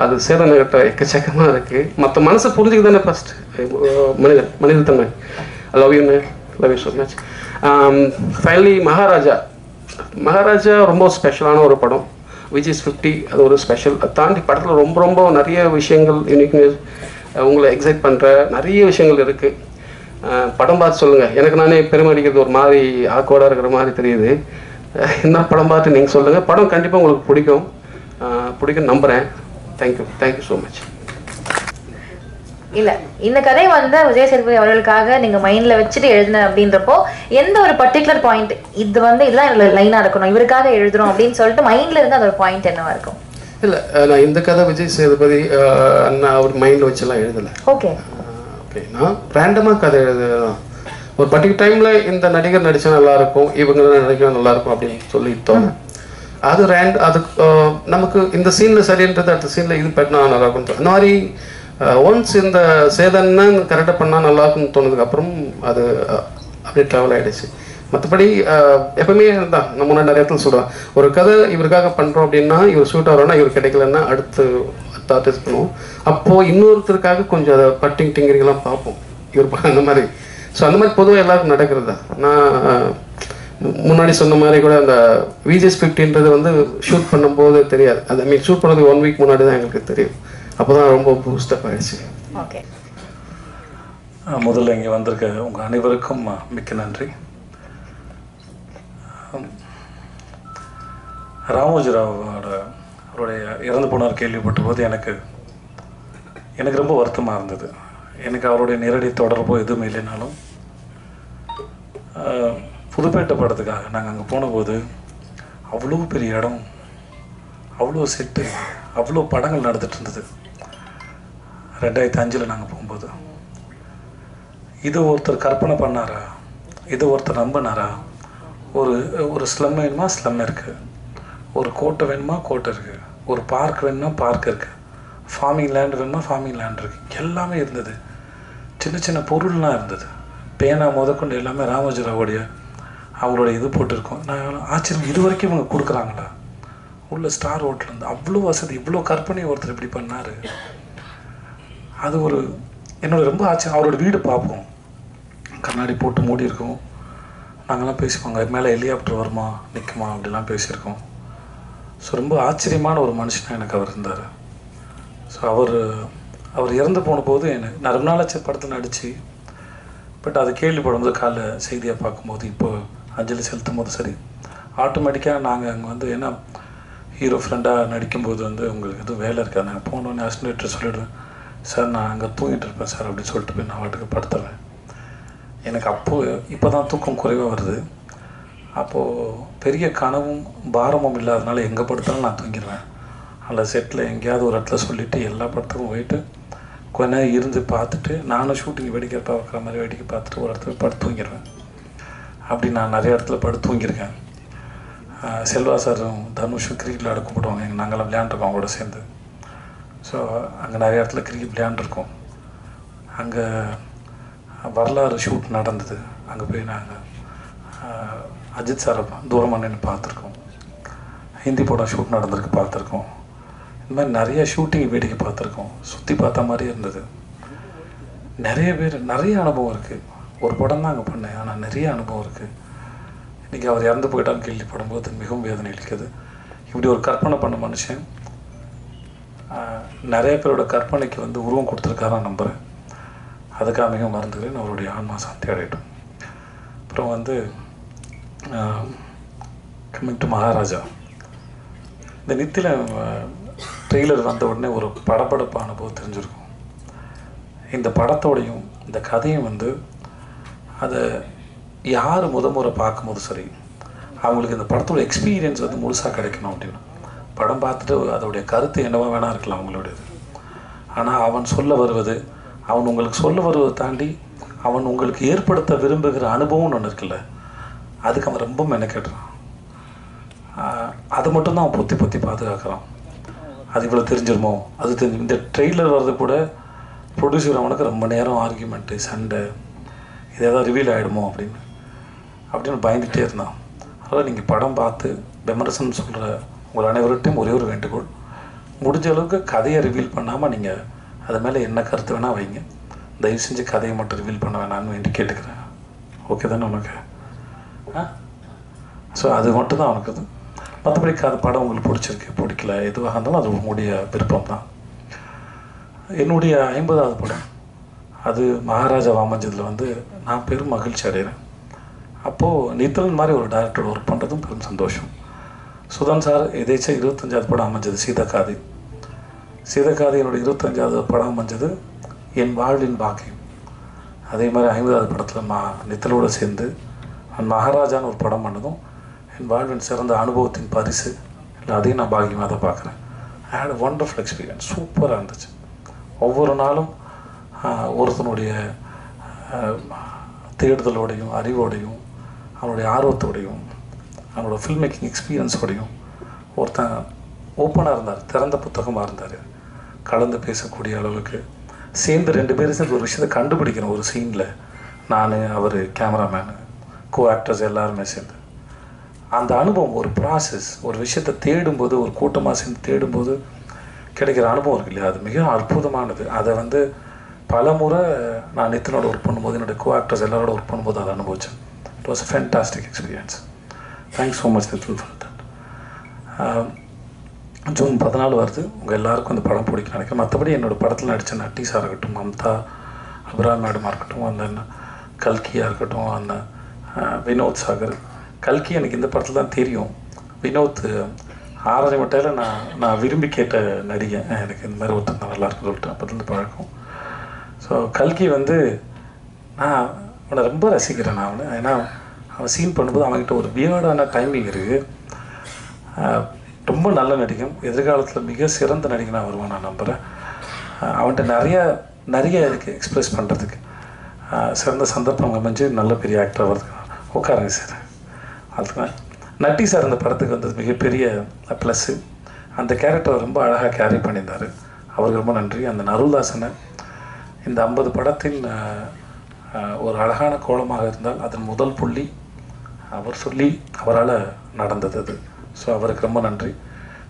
அது சேதனகிட்ட எக்கச்சக்கமாக இருக்குது. மற்ற மனசை புரிஞ்சுக்கு தானே ஃபஸ்ட் மனிதத்தன்மை. Love you so much. Finally Maharaja ரொம்ப ஸ்பெஷலான ஒரு படம். விச் இஸ் 50, அது ஒரு ஸ்பெஷல். அதை தாண்டி படத்தில் ரொம்ப ரொம்ப நிறைய விஷயங்கள், யூனிக்னஸ், உங்களை எக்ஸைட் பண்ணுற நிறைய விஷயங்கள் இருக்குது. படம் பார்த்து சொல்லுங்கள். எனக்கு நானே பெருமை அடிக்கிறது ஒரு மாதிரி ஆக்வர்டாக இருக்கிற மாதிரி தெரியுது. இந்த படம் பார்த்து நீங்கள் சொல்லுங்கள். படம் கண்டிப்பாக உங்களுக்கு பிடிக்கும் நம்புகிறேன். Thank you so much. இல்லை, இந்த கதை வந்து விஜய் சேதுபதி அவர்களுக்காக நீங்கள் மைண்டில் வச்சுட்டு எழுதின அப்படின்றப்போ எந்த ஒரு பர்டிகுலர் பாயிண்ட் இது வந்து இதெல்லாம் லைனாக இருக்கணும், இவருக்காக எழுதுறோம் அப்படின்னு சொல்லிட்டு மைண்டில் இருந்து அது ஒரு பாயிண்ட் என்னவா இருக்கும்? இல்லை, நான் இந்த கதை விஜய் சேதுபதி அண்ணா அவர் மைண்டில் வச்செல்லாம் எழுதலை. ஓகே, நான் ரேண்டமாக கதை எழுதுதான். ஒரு பர்டிகுலர் டைமில் இந்த நடிகர் நடித்தா நல்லாயிருக்கும், இவங்க நடிச்சா நல்லாயிருக்கும் அப்படின்னு சொல்லி தோணும். அது நமக்கு இந்த சீனில் சரின்றது அடுத்த சீனில் இது பண்ணா நல்லாயிருக்கும். அந்த மாதிரி ஒன்ஸ் இந்த சேதன்னு கரெக்டாக பண்ணால் நல்லாயிருக்குன்னு தோணுதுக்கப்புறம் அது அப்படியே ட்ராவல் ஆகிடுச்சு. மற்றபடி எப்பவுமே தான் நம்ம முன்னாடி நிறைய இடத்துல சொல்கிறோம், ஒரு கதை இவருக்காக பண்ணுறோம் அப்படின்னா, இவர் ஷூட் ஆகிறோன்னா இவர் கிடைக்கலன்னா அடுத்து தாட் பண்ணுவோம். அப்போது இன்னொருத்தருக்காக கொஞ்சம் அதை டிங்கரிங்கெல்லாம் பார்ப்போம் இவர் அந்த மாதிரி. ஸோ அந்த மாதிரி பொதுவாக எல்லாருக்கும் நடக்கிறது தான். நான் முன்னாடி சொன்ன மாதிரி கூட அந்த விஜிஎஸ் 50ன்றது வந்து ஷூட் பண்ணும்போது தெரியாது. அது ஷூட் பண்ணது 1 வீக் முன்னாடி தான் எங்களுக்கு தெரியும். அப்போ தான் ரொம்ப பூஸ்டப் ஆகிடுச்சு. ஓகே, முதல்ல இங்கே வந்திருக்க உங்கள் அனைவருக்கும் மிக்க நன்றி. அவருடைய இறந்து போனார் கேள்விப்பட்ட போது எனக்கு ரொம்ப வருத்தமாக இருந்தது. எனக்கு அவருடைய நேரடி தொடர்போ எதுவும் இல்லைனாலும் புதுப்பேட்டை படத்துக்காக நாங்கள் அங்கே போனபோது அவ்வளோ பெரிய இடம், அவ்வளோ செட்டு, அவ்வளோ படங்கள் நடந்துட்டு இருந்தது. 2005 நாங்கள் போகும்போது இது ஒருத்தர் கற்பனை பண்ணாரா, இது ஒருத்தர் நம்பினாரா? ஒரு ஸ்லம் வேணுமா, ஸ்லம் இருக்குது. ஒரு கோட்டை வேணுமா, கோட்டை இருக்குது. ஒரு பார்க் வேணுமா, பார்க் இருக்குது. ஃபார்மிங் லேண்ட் வேணுமா, ஃபார்மிங் லேண்ட் இருக்குது. எல்லாமே இருந்தது. சின்ன சின்ன பொருள்லாம் இருந்தது. பேனா முதற்கொண்டு எல்லாமே ராமோஜிராவோடைய அவங்களோட இது போட்டிருக்கோம். நான் ஆச்சரியம், இது வரைக்கும் இவங்க கொடுக்குறாங்களா? உள்ள ஸ்டார் ஹோட்டலேருந்து அவ்வளோ வசதி, இவ்வளோ கற்பனை ஒருத்தர் இப்படி பண்ணார். அது ஒரு என்னோட ரொம்ப ஆச்சரியம். அவரோட வீடு பார்ப்போம், கண்ணாடி போட்டு மூடி இருக்கும். நாங்கள்லாம் பேசிப்போங்க, மேலே ஹெலிகாப்டர் வருமா நிற்குமா அப்படிலாம் பேசியிருக்கோம். ஸோ ரொம்ப ஆச்சரியமான ஒரு மனுஷனாக எனக்கு அவர் இருந்தார். ஸோ அவர் இறந்து போன போது நான் ரொம்ப நாளாச்சு படத்தில் நடித்து, பட் அது கேள்விப்படும்போது காலைல செய்தியாக பார்க்கும்போது, இப்போ அஞ்சலி செலுத்தும் போது சரி, ஆட்டோமேட்டிக்காக நாங்கள் அங்கே வந்து ஏன்னா ஹீரோ ஃப்ரெண்டாக நடிக்கும்போது வந்து உங்களுக்கு எதுவும் வேலை இருக்காது. நாங்கள் போனோடனே அசிஸ்டன்ட் சொல்லிவிடுவேன், சார் நான் அங்கே தூங்கிட்டு இருப்பேன் சார் அப்படின்னு சொல்லிட்டு போய் நான் வாட்டுக்கு படுத்துறேன். எனக்கு இப்போ தான் தூக்கம் குறைவாக வருது. அப்போது பெரிய கனவும் பாரமும் இல்லாதனால எங்கே படுத்தாலும் நான் தூங்கிடுவேன். அதில் செட்டில் எங்கேயாவது ஒரு இடத்துல சொல்லிவிட்டு எல்லா படத்துக்கும் போயிட்டு கொஞ்ச நேரம் இருந்து பார்த்துட்டு, நானும் ஷூட்டிங் வேடிக்கை பார்க்குற மாதிரி வேடிக்கை பார்த்துட்டு ஒரு இடத்துல படுத்து தூங்கிடுவேன். அப்படி நான் நிறைய இடத்துல படுத்து தூங்கியிருக்கேன். செல்வா சாரும் தனுஷும் கிரிக்கெட் விளையாட கூப்பிடுவாங்க. நாங்கள்லாம் விளையாண்டுருக்கோம் அவங்களோட சேர்ந்து. ஸோ அங்கே நிறைய இடத்துல கிரிக்கெட் விளையாண்டுருக்கோம். அங்கே வரலாறு ஷூட் நடந்தது. அங்கே போய் நாங்கள் அஜித் சாரை தூரமாக நின்று பார்த்துருக்கோம். ஹிந்தி படம் ஷூட் நடந்திருக்கு பார்த்துருக்கோம். இந்த மாதிரி நிறைய ஷூட்டிங் வேடிக்கை பார்த்துருக்கோம். சுற்றி பார்த்த மாதிரி இருந்தது. நிறைய பேர் நிறைய அனுபவம் இருக்குது. ஒரு படம் தான் அங்கே பண்ணேன், ஆனால் நிறைய அனுபவம் இருக்குது. இன்றைக்கி அவர் இறந்து போயிட்டான்னு கேள்விப்படும்போது மிகவும் வேதனை அளிக்குது. இப்படி ஒரு கற்பனை பண்ண மனுஷன் நிறைய பேரோட கற்பனைக்கு வந்து உருவம் கொடுத்துருக்காரான்னு நம்புகிறேன். அதுக்காக மிகவும் மறந்துக்கிறேன். அவருடைய ஆன்மா சாந்தி அடையட்டும். அப்புறம் வந்து கம்மிங் டு மகாராஜா, இந்த நித்தில ட்ரெய்லர் வந்த உடனே ஒரு படப்படப்பு அனுபவம் தெரிஞ்சிருக்கும். இந்த படத்தோடையும் இந்த கதையும் வந்து அதை யார் முறை பார்க்கும்போது சரி, அவங்களுக்கு இந்த படத்தோட எக்ஸ்பீரியன்ஸ் வந்து முழுசாக கிடைக்கணும் அப்படின்னு படம் பார்த்துட்டு அதோடைய கருத்து என்னவா வேணா இருக்கலாம் அவங்களுடையது. ஆனால் அவன் சொல்ல வருவது, அவன் உங்களுக்கு சொல்ல வருவதை தாண்டி அவன் உங்களுக்கு ஏற்படுத்த விரும்புகிற அனுபவம்னு ஒன்று இருக்குல்ல, அதுக்கு அவன் ரொம்ப மெனக்கெடுறான். அதை மட்டும்தான் அவன் பொத்தி பாதுகாக்கிறான். அது இவ்வளோ தெரிஞ்சிருமோ, அது தெரிஞ்சு இந்த ட்ரெய்லர் வர்றது கூட ப்ரொடியூசர் அவனுக்கு ரொம்ப நேரம் ஆர்கியூமெண்ட்டு, சண்டை, இது ஏதாவது ரிவீல் ஆகிடுமோ அப்படின்னு பயந்துகிட்டே இருந்தான். அதனால் நீங்கள் படம் பார்த்து விமர்சனம் சொல்கிற உங்கள் அனைவர்கிட்டையும் ஒரே ஒரு வேண்டுகோள், முடிஞ்ச அளவுக்கு கதையை ரிவீல் பண்ணாமல் நீங்கள் அது மேலே என்ன கருத்து வேணால் வைங்க. தயவு செஞ்சு கதையை மட்டும் ரிவீல் பண்ண வேணான்னு வேண்டி கேட்டுக்கிறேன். ஓகே தானே உனக்கு? ஸோ அது மட்டும் தான் அவனுக்கு. இது மற்றபடி அது படம் உங்களுக்கு பிடிச்சிருக்கு பிடிக்கல எதுவாக இருந்தாலும் அது உங்களுடைய விருப்பம் தான். என்னுடைய 50வது படம் அது மகாராஜா அமைஞ்சதில் வந்து நான் பெரும் மகிழ்ச்சி அடைகிறேன். அப்போது நித்தலன் மாதிரி ஒரு டைரக்டர் ஒர்க் பண்ணுறதும் பெரும் சந்தோஷம். சுதன் சார் எதேச்சும் 25வது படம் அமைஞ்சது சீதக்காதி. என்னுடைய 25வது படம் அமைஞ்சது என் வாழ்வின் பாக்கியம். அதே மாதிரி 50வது படத்தில் நித்தலோடு சேர்ந்து மகாராஜான்னு ஒரு படம் பண்ணதும் என் வாழ்வின் சிறந்த அனுபவத்தின் பரிசு இல்லை, அதையும் நான் பாக்கியமாக தான் பார்க்குறேன். ஐ ஹேட் அ ஒண்டர்ஃபுல் எக்ஸ்பீரியன்ஸ். சூப்பராக இருந்துச்சு. ஒவ்வொரு நாளும் ஒருத்தனுடைய தேடுதலோடையும் அறிவோடையும் அவனுடைய ஆர்வத்தோடையும் அவனோட ஃபில்ம் மேக்கிங் எக்ஸ்பீரியன்ஸோடையும் ஒருத்தன் ஓப்பனாக இருந்தார், திறந்த புத்தகமாக இருந்தார். கலந்து பேசக்கூடிய அளவுக்கு சேர்ந்து 2 பேரும் சேர்ந்து ஒரு விஷயத்தை கண்டுபிடிக்கிறோம். ஒரு சீனில் நான், அவர், கேமராமேனு, கோ ஆக்டர்ஸ் எல்லாருமே சேர்ந்து அந்த அனுபவம், ஒரு ப்ராசஸ், ஒரு விஷயத்தை தேடும்போது, ஒரு கூட்டமாக சேர்ந்து தேடும்போது கிடைக்கிற அனுபவம் இருக்கு இல்லையா, அது மிக அற்புதமானது. அதை வந்து பல முறை நான் நித்தனோட ஒர்க் பண்ணும்போது, என்னுடைய கோ ஆக்டர்ஸ் எல்லாரோட ஒர்க் பண்ணும்போது அதை அனுபவித்தேன். It was a fantastic experience. Thanks so much Nithan for that. June 14 வருது. உங்கள் எல்லாருக்கும் இந்த படம் பிடிக்கும் நினைக்கிறேன். மற்றபடி என்னோடய படத்தில் நடித்த நட்டீஸாக இருக்கட்டும், மம்தா, அபிராம் மேடமாக இருக்கட்டும், அந்த கல்கியாக இருக்கட்டும், அந்த வினோத் சாகர். கல்கி எனக்கு இந்த படத்தில் தான் தெரியும். வினோத் ஆரஞ்சு மட்டையில் நான் விரும்பி கேட்ட நடிகை. எனக்கு இந்த மாதிரி ஒருத்தர் தான் நல்லாயிருக்குன்னு சொல்லிட்டு அப்போதுலேருந்து பழக்கம். ஸோ கல்கி வந்து நான் அவனை ரொம்ப ரசிக்கிறேன். நான் அவனை ஏன்னா அவன் சீன் பண்ணும்போது அவன்கிட்ட ஒரு வியர்டான டைமிங் இருக்குது. ரொம்ப நல்ல நடிகன். எதிர்காலத்தில் மிக சிறந்த நடிகனாக வருவான் நான் நம்புகிறேன். அவன்கிட்ட நிறைய இருக்குது எக்ஸ்ப்ரெஸ் பண்ணுறதுக்கு. சிறந்த சந்தர்ப்பம் அமைஞ்சு நல்ல பெரிய ஆக்டர் வருது. உட்காருங்க சார். அதுதான் நட்டி சார் அந்த படத்துக்கு வந்தது மிகப்பெரிய ப்ளஸ்ஸு. அந்த கேரக்டரை ரொம்ப அழகாக கேரி பண்ணியிருந்தார். அவருக்கு ரொம்ப நன்றி. அந்த நருள்தாசனை இந்த 50 படத்தின் ஒரு அழகான கோலமாக இருந்தால் அதன் முதல் புள்ளி அவர் சொல்லி அவரால் நடந்தது அது. ஸோ அவருக்கு ரொம்ப நன்றி.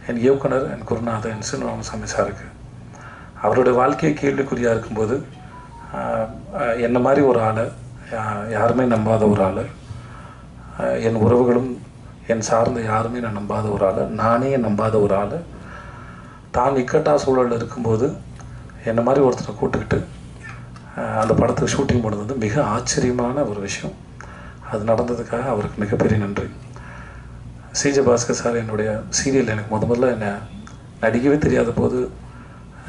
என் இயக்குனர், என் குருநாதர், என் சீனிவாசசாமி சாருக்கு அவருடைய வாழ்க்கையை கேள்விக்குறியாக இருக்கும்போது என்ன மாதிரி ஒரு ஆளை, யாருமே நம்பாத ஒரு ஆள், என் உறவுகளும் என் சார்ந்த யாருமே நான் நம்பாத ஒரு ஆள், நானே நம்பாத ஒரு ஆள், தான் இக்கட்டா சூழலில் இருக்கும்போது என்ன மாதிரி ஒருத்தரை கூட்டுக்கிட்டு அந்த படத்துக்கு ஷூட்டிங் போனது வந்து மிக ஆச்சரியமான ஒரு விஷயம். அது நடந்ததுக்காக அவருக்கு மிகப்பெரிய நன்றி. சிஜே பாஸ்கர் சார் என்னுடைய சீரியல் எனக்கு முதல்ல என்னை நடிக்கவே தெரியாத போது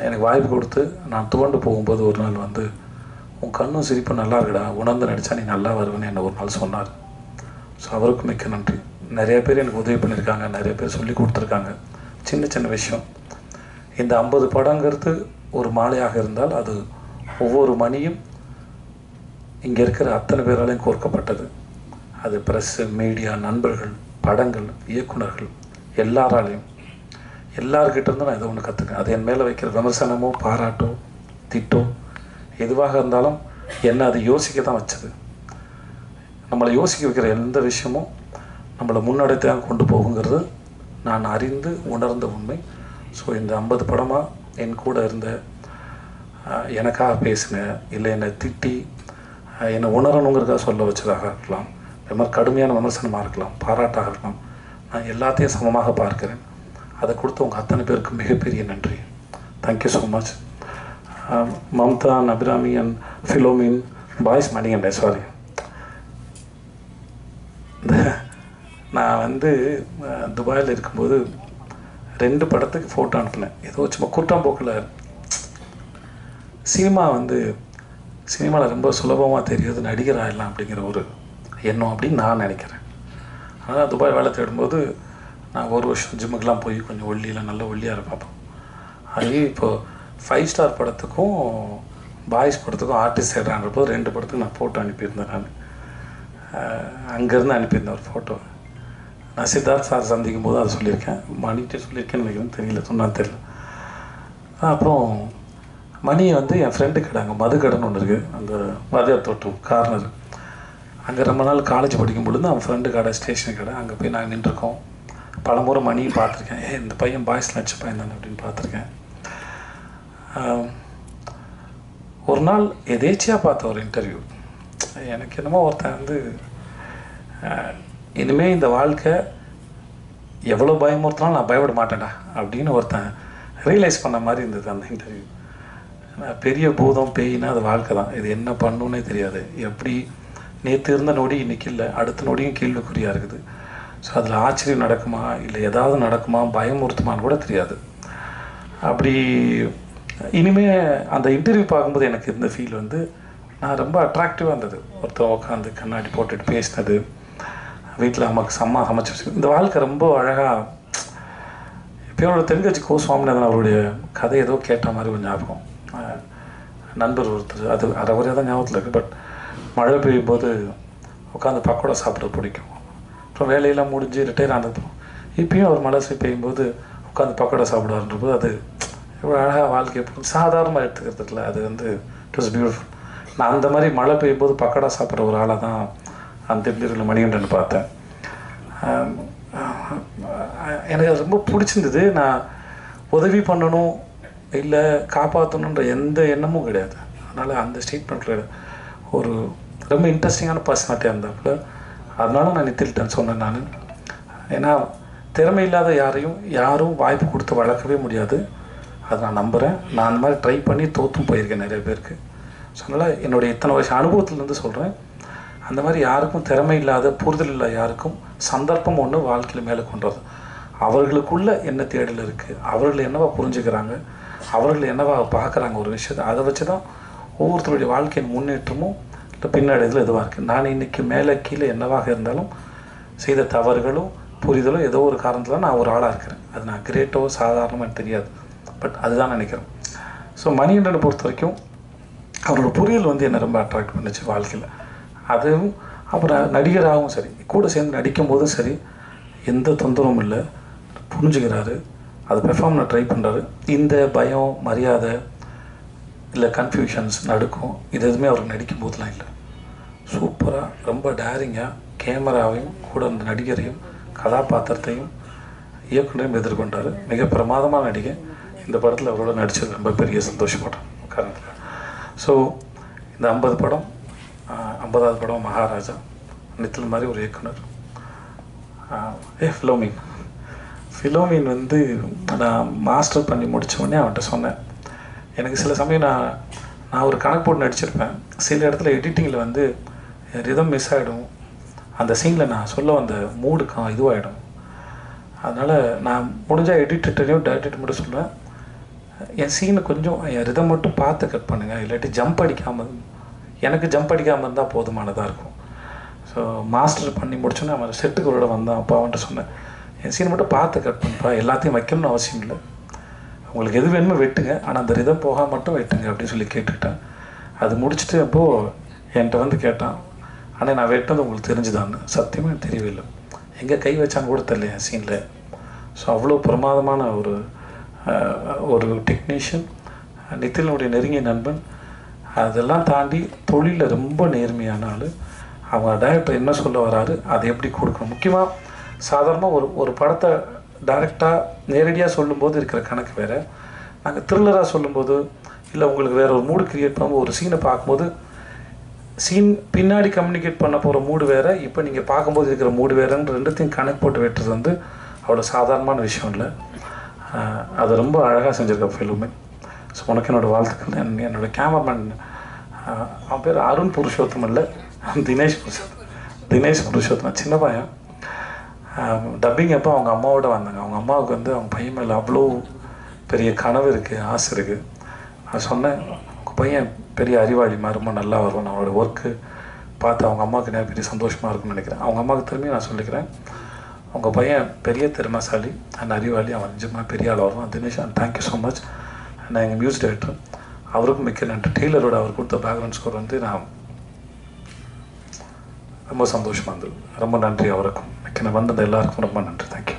எனக்கு வாய்ப்பு கொடுத்து நான் துவண்டு போகும்போது ஒரு நாள் வந்து, உன் கண்ணும் சிரிப்பும் நல்லா இருக்குடா, உணர்ந்து நடித்தா நீ நல்லா வருவேன்னு என்னை ஒரு நாள் சொன்னார். ஸோ அவருக்கு மிக்க நன்றி. நிறைய பேர் எனக்கு உதவி பண்ணியிருக்காங்க, நிறைய பேர் சொல்லி கொடுத்துருக்காங்க. சின்ன சின்ன விஷயம். இந்த 50 படங்கிறது ஒரு மாலையாக இருந்தால் அது ஒவ்வொரு மணியும் இங்கே இருக்கிற அத்தனை பேராலையும் கோர்க்கப்பட்டது. அது ப்ரெஸ்ஸு, மீடியா, நண்பர்கள், படங்கள், இயக்குனர்கள், எல்லாராலையும் எல்லார்கிட்ட இருந்தும் நான் இதை ஒன்று கற்றுக்கேன். அது என் மேலே வைக்கிற விமர்சனமோ பாராட்டோ திட்டோ எதுவாக இருந்தாலும் என்னை அது யோசிக்க தான் வச்சது. நம்மளை யோசிக்க வைக்கிற எந்த விஷயமும் நம்மளை முன்னெடுத்து தான் கொண்டு போகுங்கிறது நான் அறிந்து உணர்ந்த உண்மை. ஸோ இந்த 50 படமாக என் கூட இருந்த, எனக்காக பேசின, இல்லை என்னை திட்டி என்னை உணரணுங்கிறதுக்காக சொல்ல வச்சதாக இருக்கலாம், இது மாதிரி கடுமையான விமர்சனமாக இருக்கலாம், பாராட்டாக இருக்கலாம், நான் எல்லாத்தையும் சமமாக பார்க்கிறேன். அதை கொடுத்து உங்கள் அத்தனை பேருக்கு மிகப்பெரிய நன்றி. Thank you so much. Mamta, Abirami and Philomin, boys Manikandan, sorry. நான் வந்து துபாயில் இருக்கும்போது 2 படத்துக்கு ஃபோட்டோ அனுப்பினேன். ஏதோ சும்மா கூட்டாம்போக்கில் சினிமாவில் ரொம்ப சுலபமாக தெரியாது நடிகர் ஆகிடலாம் அப்படிங்கிற ஒரு எண்ணம் அப்படின்னு நான் நினைக்கிறேன். அதனால் துபாய் வேலை தேடும்போது நான் ஒரு வருஷம் ஜிம்முக்கெலாம் போய் கொஞ்சம் ஒல்லியில் நல்ல ஒல்லியாக இருப்பேன். அது இப்போது 5 ஸ்டார் படத்துக்கும் பாய்ஸ் படத்துக்கும் ஆர்டிஸ்ட் தேடுறான்றப்போ 2 படத்துக்கு நான் ஃபோட்டோ அனுப்பியிருந்தேன். நான் அங்கேருந்து அனுப்பியிருந்தேன் ஒரு ஃபோட்டோ. நான் சித்தார்த் சார் சந்திக்கும் போது அதை சொல்லியிருக்கேன், மணிகிட்ட சொல்லியிருக்கேன்னு நினைக்கிறேன், தெரியல, சொன்னான்னு தெரியல. அப்புறம் மணியை வந்து என் ஃப்ரெண்டு கடை, அங்கே மது கடைன்னு ஒன்று இருக்குது, அந்த வாதியார் தோட்டம் கார்னர், அங்கே ரொம்ப நாள் காலேஜ் படிக்கும் பொழுது அவன் ஃப்ரெண்டு கடை, ஸ்டேஷன் கடை, அங்கே போய் நாங்கள் நின்றுருக்கோம். பலமுறை மணியும் பார்த்துருக்கேன். இந்த பையன் பாய்ஸ் நடிச்ச பையன் தானே அப்படின்னு பார்த்துருக்கேன். ஒரு நாள் எதேச்சியாக பார்த்த ஒரு இன்டர்வியூ, எனக்கு என்னமோ ஒருத்தன் வந்து இனிமேல் இந்த வாழ்க்கை எவ்வளோ பயமுறுத்தினாலும் நான் பயப்பட மாட்டேன்டா அப்படின்னு ஒருத்தன் ரியலைஸ் பண்ண மாதிரி இருந்தது அந்த இன்டர்வியூ. பெரிய பூதம் பேயினா அது வாழ்க்கை தான், இது என்ன பண்ணுன்னே தெரியாது, எப்படி நேற்று இருந்த நொடி இன்றைக்கி இல்லை, அடுத்த நொடியும் கேள்விக்குறியாக இருக்குது. ஸோ அதில் ஆச்சரியம் நடக்குமா இல்லை ஏதாவது நடக்குமா, பயமுறுத்துமான்னு கூட தெரியாது. அப்படி இனிமேல் அந்த இன்டர்வியூ பார்க்கும்போது எனக்கு இருந்த ஃபீல் வந்து நான் ரொம்ப அட்ராக்டிவாக இருந்தது. ஒருத்தர் உட்காந்து கண்ணாடி போட்டுட்டு பேசினது, வீட்டில் அம்மாவுக்கு சமைச்சு வச்சு, இந்த வாழ்க்கை ரொம்ப அழகாக. இப்போ என்னோட தென்கட்சி கோ சுவாமிநாதன் அவருடைய கதை ஏதோ கேட்ட மாதிரி ஒரு ஞாபகம். நண்பர் ஒருத்தர், அது அரைவரையாக தான் ஞாபகத்தில் இருக்குது, பட் மழை பெய்யும் போது உட்காந்து பக்கோடா சாப்பிட பிடிக்கும். அப்புறம் வேலையெல்லாம் முடிஞ்சு ரிட்டையர் ஆனதுக்கப்புறம் இப்பயும் ஒரு மழை பெய்யும்போது உட்காந்து பக்கோடா சாப்பிடுவாருன்றபோது அது எவ்வளோ அழகாக வாழ்க்கையை சாதாரணமாக எடுத்துக்கிறதுல அது வந்து இட் வாஸ் பியூட்டிஃபுல். நான் அந்த மாதிரி மழை பெய்யும்போது பக்கோடா சாப்பிட்ற ஒரு ஆளாக தான் அந்த இன்டர்வியூவில் மணிகண்டன் பார்த்தேன். எனக்கு அது ரொம்ப பிடிச்சிருந்தது. நான் உதவி பண்ணணும் இல்லை காப்பாற்றணுன்ற எந்த எண்ணமும் கிடையாது. அதனால் அந்த ஸ்டேட்மெண்ட்டில் ஒரு ரொம்ப இன்ட்ரெஸ்டிங்கான பர்சனாலிட்டியாக இருந்தாப்புல. அதனால நான் நித்தில்ட்டேன்னு சொன்னேன் நான். ஏன்னா திறமை இல்லாத யாரும் வாய்ப்பு கொடுத்து வளர்க்கவே முடியாது, அதை நான் நம்புகிறேன். நான் அந்த மாதிரி ட்ரை பண்ணி தோற்றும் போயிருக்கேன் நிறைய பேருக்கு. ஸோ அதனால் என்னுடைய இத்தனை வருஷம் அனுபவத்துலேருந்து சொல்கிறேன், அந்த மாதிரி யாருக்கும் திறமை இல்லாத, புரிதல் இல்லாத யாருக்கும் சந்தர்ப்பம் ஒன்று வாழ்க்கையில் மேலே கொண்டுறது. அவர்களுக்குள்ளே என்ன தேடல் இருக்குது, அவர்கள் என்னவா புரிஞ்சுக்கிறாங்க, அவர்கள் என்னவா பார்க்குறாங்க ஒரு விஷயத்தை, அதை வச்சு தான் ஒவ்வொருத்தருடைய வாழ்க்கையின் முன்னேற்றமும் இல்லை பின்னடைதலும் எதுவாக இருக்குது. நான் இன்றைக்கி மேலே கீழே என்னவாக இருந்தாலும் செய்த தவறுகளும் புரிதலும் ஏதோ ஒரு காரணத்தில் நான் ஒரு ஆளாக இருக்கிறேன். அது நான் கிரேட்டோ சாதாரணமாக எனக்கு தெரியாது, பட் அதுதான் நினைக்கிறேன். ஸோ மணிகண்டனை பொறுத்த வரைக்கும் அவரோட புரியல் வந்து என்னை ரொம்ப அட்ராக்ட் பண்ணுச்சு வாழ்க்கையில். அதுவும் அப்புறம் நடிகராகவும் சரி, கூட சேர்ந்து நடிக்கும் போதும் சரி, எந்த தொந்தரவும் இல்லை, புரிஞ்சுக்கிறாரு, அதை பெர்ஃபார்ம் ட்ரை பண்ணுறாரு. இந்த பயம், மரியாதை இல்லை கன்ஃபியூஷன்ஸ், நடுக்கும், இது எதுவுமே அவருக்கு நடிக்கும் போதெலாம் இல்லை. சூப்பராக ரொம்ப டேரிங்காக கேமராவையும் கூட அந்த நடிகரையும் கதாபாத்திரத்தையும் இயக்குனரையும் எதிர்கொண்டார். மிக பிரமாதமான நடிகை. இந்த படத்தில் அவரோட நடித்தது ரொம்ப பெரிய சந்தோஷப்பட்டேன் காரணத்தில். ஸோ இந்த 50 படம், 50வது படம் மகாராஜா. நித்தில் மாதிரி ஒரு இயக்குனர். ஃபிலோமின் வந்து நான் மாஸ்டர் பண்ணி முடித்த உடனே அவன்கிட்ட சொன்னேன், எனக்கு சில சமயம் நான் ஒரு கணக்கு போட்டு நடிச்சிருப்பேன், சில இடத்துல எடிட்டிங்கில் வந்து ரிதம் மிஸ் ஆகிடும், அந்த சீனில் நான் சொல்ல வந்த மூடுக்கு இதுவாகிடும். அதனால் நான் முடிஞ்சால் எடிட்டர்டையும் டேரக்டர் மட்டும் சொல்லுவேன், என் சீனை கொஞ்சம் என் ரிதம் மட்டும் பார்த்து கட் பண்ணுங்கள், இல்லாட்டி ஜம்ப் அடிக்காமல், எனக்கு ஜம்ப் அடிக்காமல் இருந்தால் போதுமானதாக இருக்கும். ஸோ மாஸ்டர் பண்ணி முடிச்சோன்னே அவன் செட்டுக்கு ஒரு வந்தான். அப்போ அவன்கிட்ட சொன்னேன், என் சீனை மட்டும் பார்த்து கட் பண்ணுப்பா, எல்லாத்தையும் வைக்கணும்னு அவசியம் இல்லை, உங்களுக்கு எது வேணுமோ வெட்டுங்க, ஆனால் அந்த ரிதம் போக மட்டும் வெட்டுங்க அப்படின்னு சொல்லி கேட்டுக்கிட்டேன். அது முடிச்சுட்டு அப்போது என்கிட்ட வந்து கேட்டான், ஆனால் நான் வெட்டினது உங்களுக்கு தெரிஞ்சுதான்னு. சத்தியமாக எனக்கு தெரியவே இல்லை, எங்கே கை வச்சான்னு கூட தெரியல என் சீனில். ஸோ அவ்வளோ பிரமாதமான ஒரு டெக்னீஷியன், நித்தினுடைய நெருங்கிய நண்பன். அதெல்லாம் தாண்டி தொழிலில் ரொம்ப நேர்மையான ஆள். அவங்க டைரக்டர் என்ன சொல்ல வராரு, அதை எப்படி கொடுக்கணும். முக்கியமாக சாதாரணமாக ஒரு படத்தை டைரெக்டாக நேரடியாக சொல்லும்போது இருக்கிற கணக்கு வேறு, நாங்கள் த்ரில்லராக சொல்லும்போது இல்லை உங்களுக்கு வேறு ஒரு மூடு க்ரியேட் பண்ணும்போது, ஒரு சீனை பார்க்கும்போது சீன் பின்னாடி கம்யூனிகேட் பண்ண போகிற மூடு வேறு, இப்போ நீங்கள் பார்க்கும்போது இருக்கிற மூடு வேறுன்ற ரெண்டுத்தையும் கணக்கு போட்டு வெட்டுறது வந்து அவ்வளோ சாதாரணமான விஷயம் இல்லை. அதை ரொம்ப அழகாக செஞ்சுருக்க ஃபிலிமே. ஸோ உனக்கு என்னோடய வாழ்த்துக்கள். என்னோடய கேமராமேன் அவன் பேர் அருண் புருஷோத்தம் இல்லை, தினேஷ் புருஷோத்தம். சின்ன பையன் டப்பிங் அப்போ அவங்க அம்மாவோட வந்தாங்க. அவங்க அம்மாவுக்கு வந்து அவங்க பையன் மேலே அவ்வளோ பெரிய கனவு இருக்குது, ஆசை இருக்குது. நான் சொன்னேன், உங்கள் பையன் பெரிய அறிவாளி மாதிரி ரொம்ப நல்லா வருவான், அவனோட ஒர்க்கு பார்த்து அவங்க அம்மாவுக்கு நிறைய பெரிய சந்தோஷமாக இருக்குன்னு நினைக்கிறேன். அவங்க அம்மாவுக்கு திரும்பி நான் சொல்லிக்கிறேன், உங்கள் பையன் பெரிய திறமைசாலி அண்ட் அறிவாளி, அவன் நிஜமாக பெரிய ஆள் வருவான். Dinesh, and thank you so much. நான் எங்கள் மியூசிக் டைரக்டர் அவருக்கும் மிக்க நன்றி. டெய்லரோட அவர் கொடுத்த பேக்ரவுண்ட் ஸ்கோர் வந்து நான் ரொம்ப சந்தோஷமாக இருந்தது. ரொம்ப நன்றி அவருக்கும். மிக்க வந்தது எல்லாருக்கும் ரொம்ப நன்றி. தேங்க்யூ.